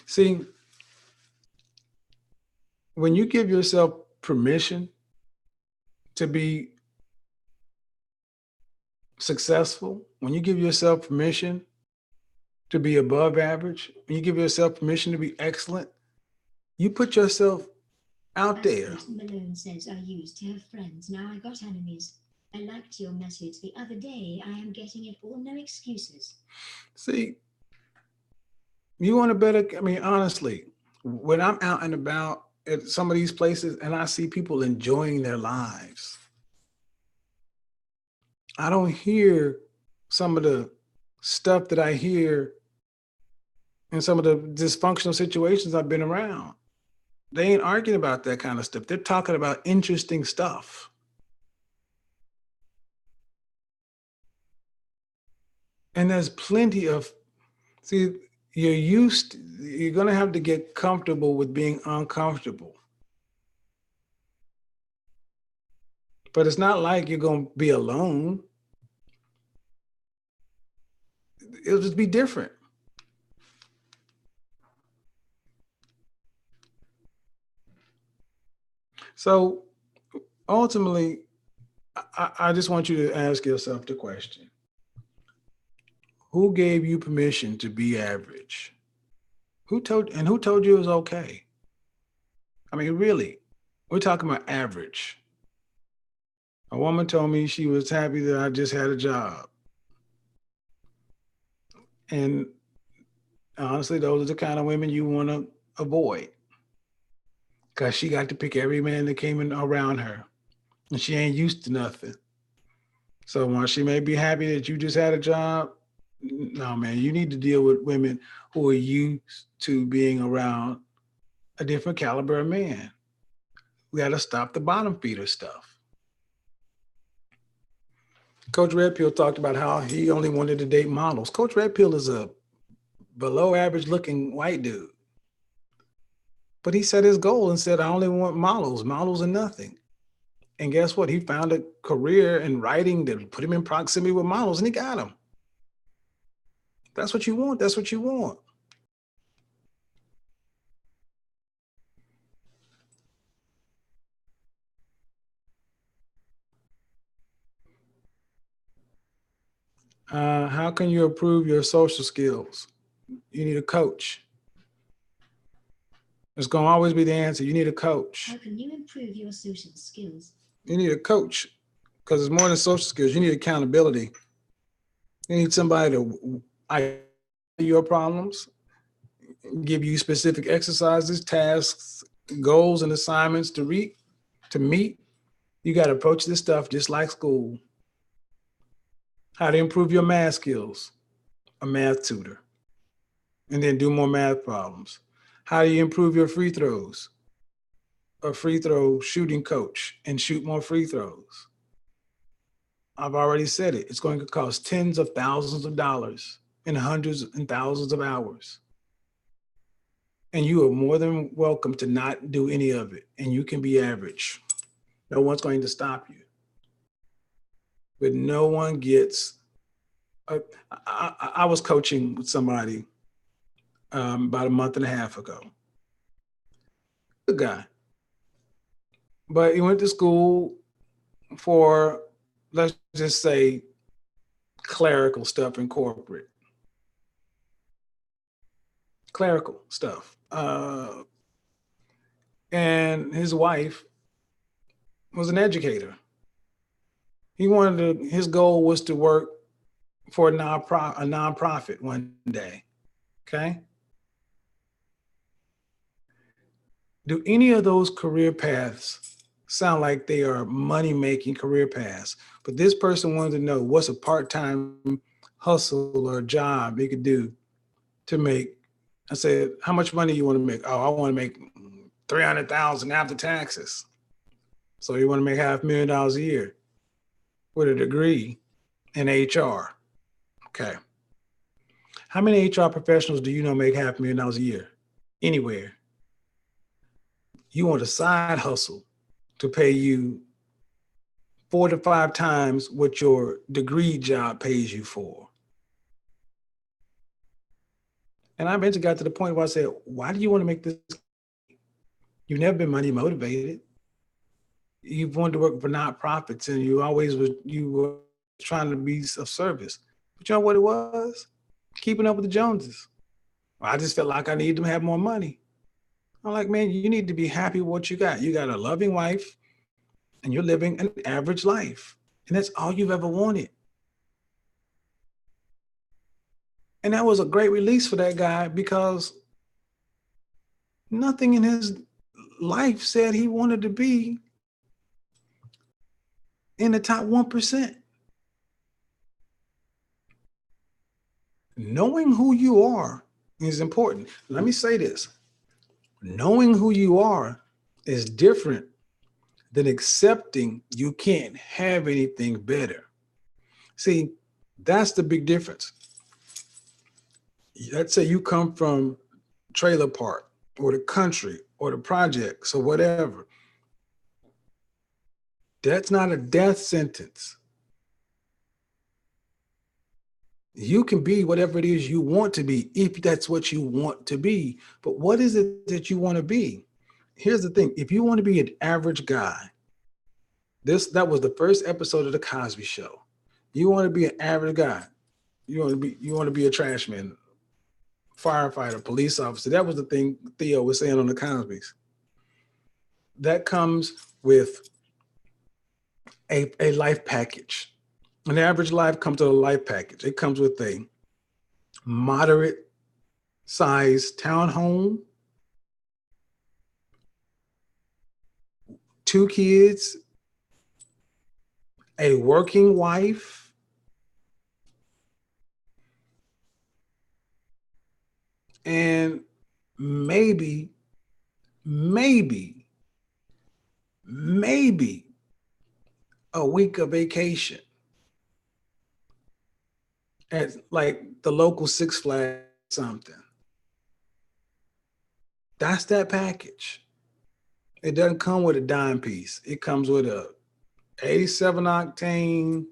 See, when you give yourself permission to be successful, when you give yourself permission to be above average, when you give yourself permission to be excellent, you put yourself out there. Astrid Malone says, I used to have friends, now I got enemies. I liked your message the other day. I am getting it all, no excuses. See, you want to better, I mean, honestly, when I'm out and about at some of these places and I see people enjoying their lives, I don't hear some of the stuff that I hear in some of the dysfunctional situations I've been around. They ain't arguing about that kind of stuff. They're talking about interesting stuff. And there's plenty of, see, you're going to have to get comfortable with being uncomfortable. But it's not like you're going to be alone. It'll just be different. So ultimately, I just want you to ask yourself the question: who gave you permission to be average? Who told you it was okay? I mean, really, we're talking about average. A woman told me she was happy that I just had a job. And honestly, those are the kind of women you want to avoid because she got to pick every man that came in around her and she ain't used to nothing. So while she may be happy that you just had a job, no, man, you need to deal with women who are used to being around a different caliber of man. We got to stop the bottom feeder stuff. Coach Redpill talked about how he only wanted to date models. Coach Redpill is a below average looking white dude. But he set his goal and said, I only want models and nothing. And guess what? He found a career in writing that put him in proximity with models, and he got them. That's what you want. That's what you want. How can you improve your social skills? You need a coach. It's going to always be the answer. You need a coach. How can you improve your social skills? You need a coach because it's more than social skills. You need accountability. You need somebody to identify your problems, give you specific exercises, tasks, goals, and assignments to meet. You got to approach this stuff just like school. How to improve your math skills? A math tutor. And then do more math problems. How do you improve your free throws? A free throw shooting coach and shoot more free throws. I've already said it. It's going to cost tens of thousands of dollars and hundreds and thousands of hours. And you are more than welcome to not do any of it. And you can be average. No one's going to stop you. But no one gets. I was coaching with somebody about a month and a half ago. Good guy. But he went to school for, let's just say, clerical stuff in corporate. Clerical stuff. And his wife was an educator. His goal was to work for a nonprofit one day. Okay. Do any of those career paths sound like they are money-making career paths? But this person wanted to know what's a part-time hustle or job they could do to make. I said, how much money you want to make? Oh, I want to make $300,000 after taxes. So you want to make $500,000 a year with a degree in HR. Okay. How many HR professionals do you know make $500,000 a year? Anywhere. You want a side hustle to pay you 4 to 5 times what your degree job pays you for. And I eventually got to the point where I said, why do you want to make this? You've never been money motivated. You've wanted to work for nonprofits and you were trying to be of service. But you know what it was? Keeping up with the Joneses. I just felt like I needed to have more money. I'm like, man, you need to be happy with what you got. You got a loving wife and you're living an average life. And that's all you've ever wanted. And that was a great release for that guy because nothing in his life said he wanted to be in the top 1%. Knowing who you are is important. Let me say this. Knowing who you are is different than accepting you can't have anything better. See, that's the big difference. Let's say you come from trailer park or the country or the projects or whatever. That's not a death sentence. You can be whatever it is you want to be if that's what you want to be. But what is it that you want to be? Here's the thing. If you want to be an average guy, that was the first episode of the Cosby Show. You want to be an average guy. You want to be a trash man, firefighter, police officer. That was the thing Theo was saying on the Cosbys. That comes with a life package. An average life comes with a life package. It comes with a moderate size townhome, 2 kids, a working wife, and maybe a week of vacation at like the local Six Flags something. That's that package. It doesn't come with a dime piece. It comes with a 87 octane,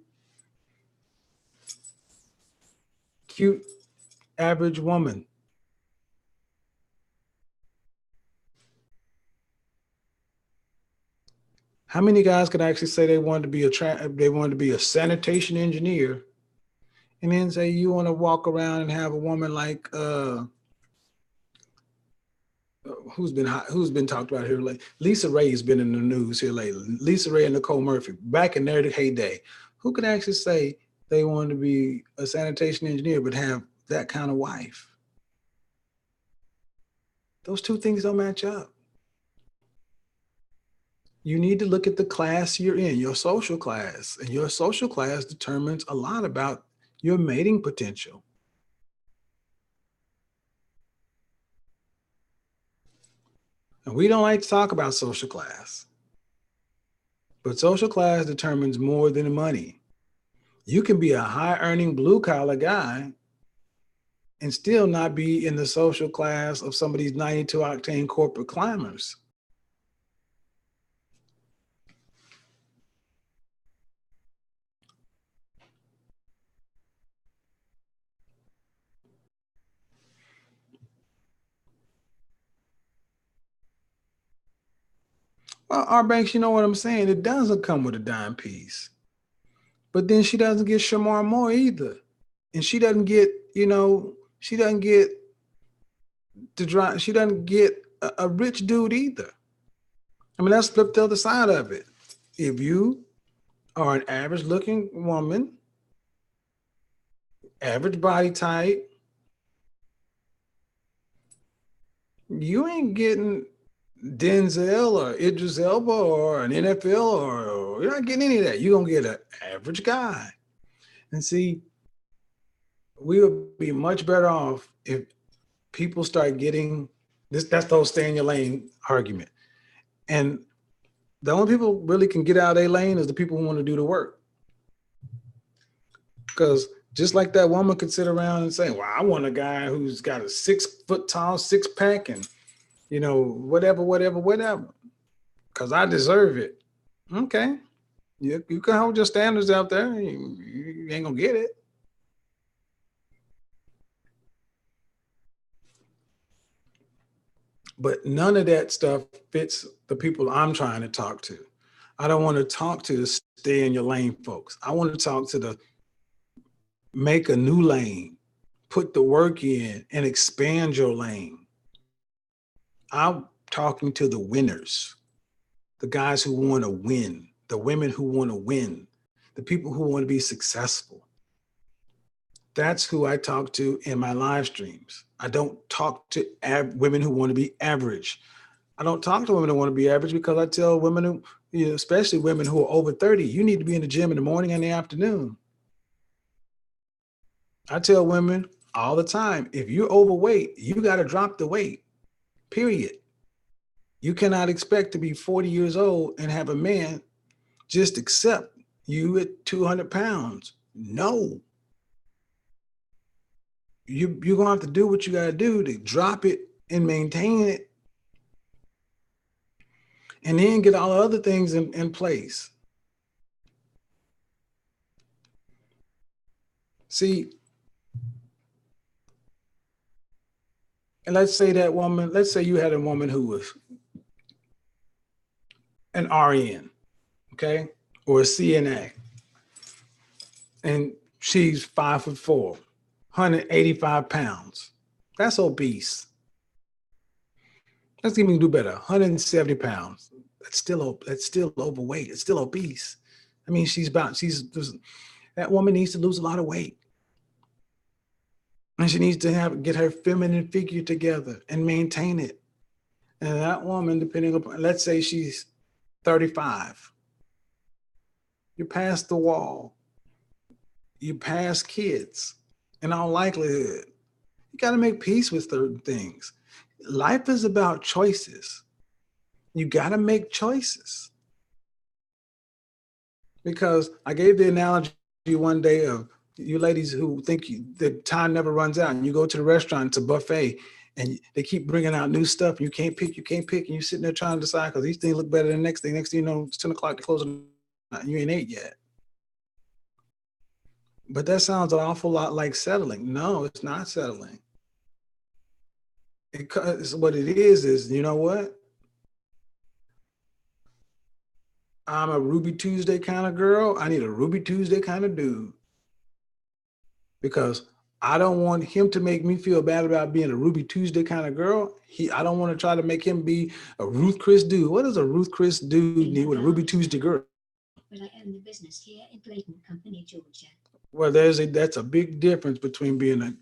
cute, average woman. How many guys could actually say they wanted to be a sanitation engineer, and then say you want to walk around and have a woman like who's been talked about here lately? Lisa Ray's been in the news here lately. Lisa Ray and Nicole Murphy, back in their heyday, who could actually say they wanted to be a sanitation engineer but have that kind of wife? Those two things don't match up. You need to look at the class you're in, your social class, and your social class determines a lot about your mating potential. And we don't like to talk about social class, but social class determines more than money. You can be a high earning blue collar guy and still not be in the social class of some of these 92 octane corporate climbers. Well, our banks, you know what I'm saying? It doesn't come with a dime piece. But then she doesn't get Shamar Moore either. And she doesn't get, she doesn't get she doesn't get a rich dude either. I mean, let's flip the other side of it. If you are an average looking woman, average body type, you ain't getting Denzel or Idris Elba or an NFL or you're not getting any of that. You're going to get an average guy. And see, we would be much better off if people start getting this. That's the whole stay in your lane argument. And the only people really can get out of their lane is the people who want to do the work. Because just like that woman could sit around and say, well, I want a guy who's got a 6 foot tall, 6-pack and, whatever, because I deserve it. Okay. You can hold your standards out there. You ain't going to get it. But none of that stuff fits the people I'm trying to talk to. I don't want to talk to the stay in your lane folks. I want to talk to the make a new lane, put the work in, and expand your lane. I'm talking to the winners, the guys who want to win, the women who want to win, the people who want to be successful. That's who I talk to in my live streams. I don't talk to women who want to be average. I don't talk to women who want to be average because I tell women who, especially women who are over 30, you need to be in the gym in the morning and the afternoon. I tell women all the time, if you're overweight, you got to drop the weight, period. You cannot expect to be 40 years old and have a man just accept you at 200 pounds. No. You're going to have to do what you got to do to drop it and maintain it. And then get all the other things in place. See, and let's say you had a woman who was an RN, okay, or a CNA, and she's 5'4", 185 pounds. That's obese. Let's even do better, 170 pounds. That's still overweight. It's still obese. I mean, that woman needs to lose a lot of weight. And she needs to get her feminine figure together and maintain it. And that woman, depending upon, let's say she's 35. You're past the wall. You pass kids. In all likelihood, you got to make peace with certain things. Life is about choices. You got to make choices. Because I gave the analogy one day of You ladies who think the time never runs out, and you go to the restaurant, it's a buffet, and they keep bringing out new stuff, and you can't pick, and you're sitting there trying to decide because these things look better than the next thing. Next thing you know, it's 10 o'clock, to close, and you ain't ate yet. But that sounds an awful lot like settling. No, it's not settling. Because what it is, you know what? I'm a Ruby Tuesday kind of girl. I need a Ruby Tuesday kind of dude. Because I don't want him to make me feel bad about being a Ruby Tuesday kind of girl. I don't want to try to make him be a Ruth Chris dude. What does a Ruth Chris dude need with a Ruby Tuesday girl? But I own the business here in Clayton Company, Georgia. Well, that's a big difference between being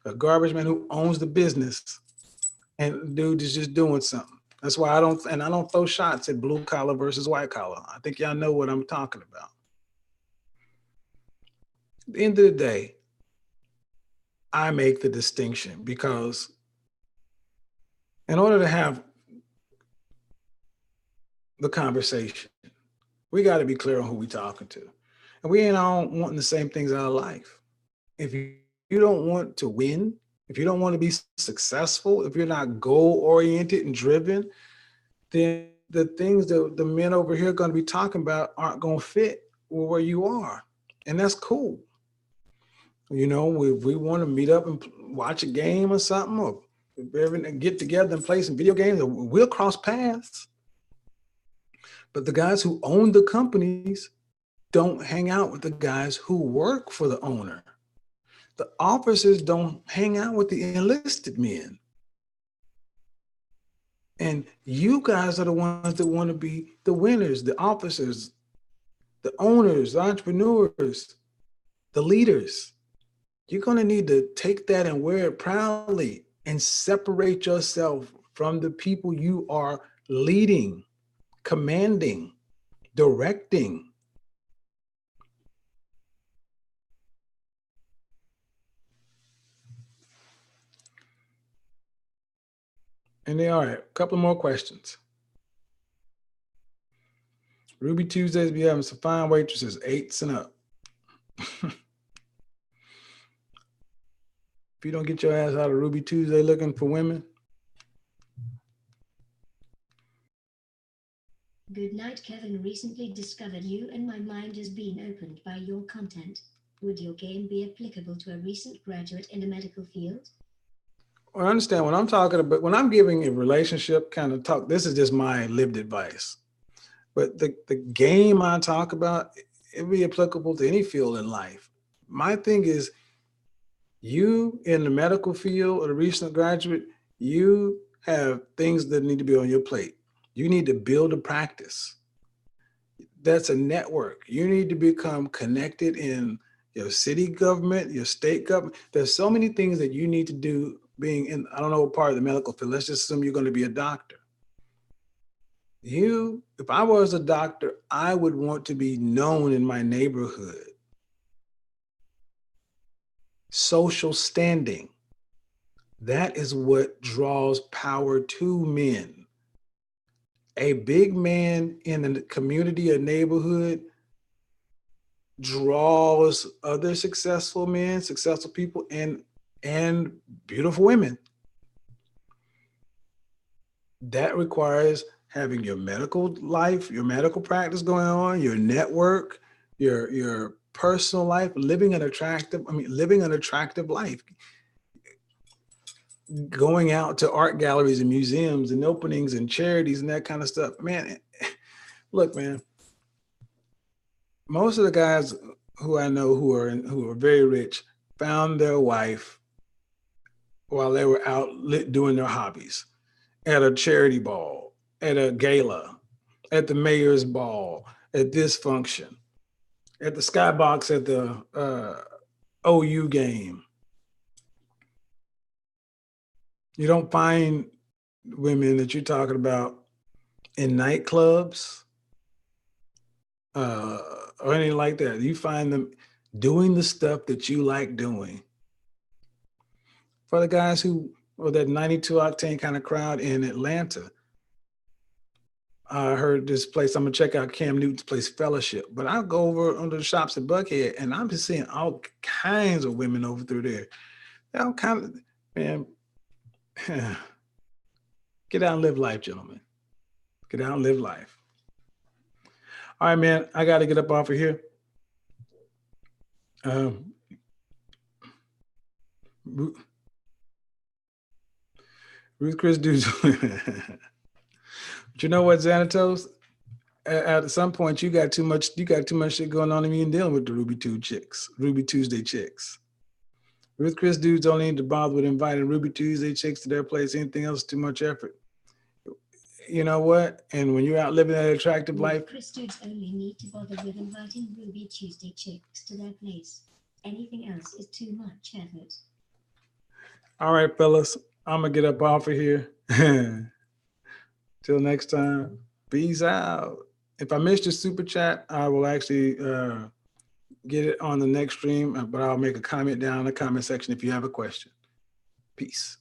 a garbage man who owns the business and a dude is just doing something. That's why I don't throw shots at blue collar versus white collar. I think y'all know what I'm talking about. At the end of the day, I make the distinction because in order to have the conversation, we got to be clear on who we're talking to. And we ain't all wanting the same things out of life. If you don't want to win, if you don't want to be successful, if you're not goal oriented and driven, then the things that the men over here are going to be talking about aren't going to fit where you are. And that's cool. You know, we want to meet up and watch a game or something, or get together and play some video games, we'll cross paths. But the guys who own the companies don't hang out with the guys who work for the owner. The officers don't hang out with the enlisted men. And you guys are the ones that want to be the winners, the officers, the owners, the entrepreneurs, the leaders. You're going to need to take that and wear it proudly and separate yourself from the people you are leading, commanding, directing. And they are. A couple more questions. Ruby Tuesdays be having some fine waitresses, 8s and up. If you don't get your ass out of Ruby Tuesday looking for women. Good night, Kevin. Recently discovered you and my mind has been opened by your content. Would your game be applicable to a recent graduate in the medical field? Well, I understand when I'm talking about, when I'm giving a relationship kind of talk, this is just my lived advice. But the game I talk about, it be applicable to any field in life. My thing is, you in the medical field or the recent graduate, you have things that need to be on your plate. You need to build a practice. That's a network. You need to become connected in your city government, your state government. There's so many things that you need to do being in, I don't know what part of the medical field. Let's just assume you're going to be a doctor. If I was a doctor, I would want to be known in my neighborhood. Social standing. That is what draws power to men. A big man in a community or neighborhood draws other successful men, successful people, and beautiful women. That requires having your medical life, your medical practice going on, your network, your personal life, living an attractive life. Going out to art galleries and museums and openings and charities and that kind of stuff. Man, look, man, most of the guys who I know who are very rich found their wife while they were out doing their hobbies, at a charity ball, at a gala, at the mayor's ball, at this function, at the skybox at the OU game. You don't find women that you're talking about in nightclubs or anything like that. You find them doing the stuff that you like doing. For the guys who, or that 92 octane kind of crowd in Atlanta, I heard this place. I'm gonna check out Cam Newton's place, Fellowship. But I go over under the shops in Buckhead, and I'm just seeing all kinds of women over through there. All kind of man. Get out and live life, gentlemen. Get out and live life. All right, man. I got to get up off of here. Ruth Chris dudes. But you know what, Xanatos? At some point, you got too much shit going on, and you dealing with the Ruby Tuesday chicks. Ruth Chris dudes only need to bother with inviting Ruby Tuesday chicks to their place. Anything else, too much effort. You know what? And when you're out living that attractive life, Chris dudes only need to bother with inviting Ruby Tuesday chicks to their place. Anything else is too much effort. All right, fellas, I'm gonna get up off of here. Till next time, peace out. If I missed your super chat, I will actually get it on the next stream, but I'll make a comment down in the comment section if you have a question. Peace.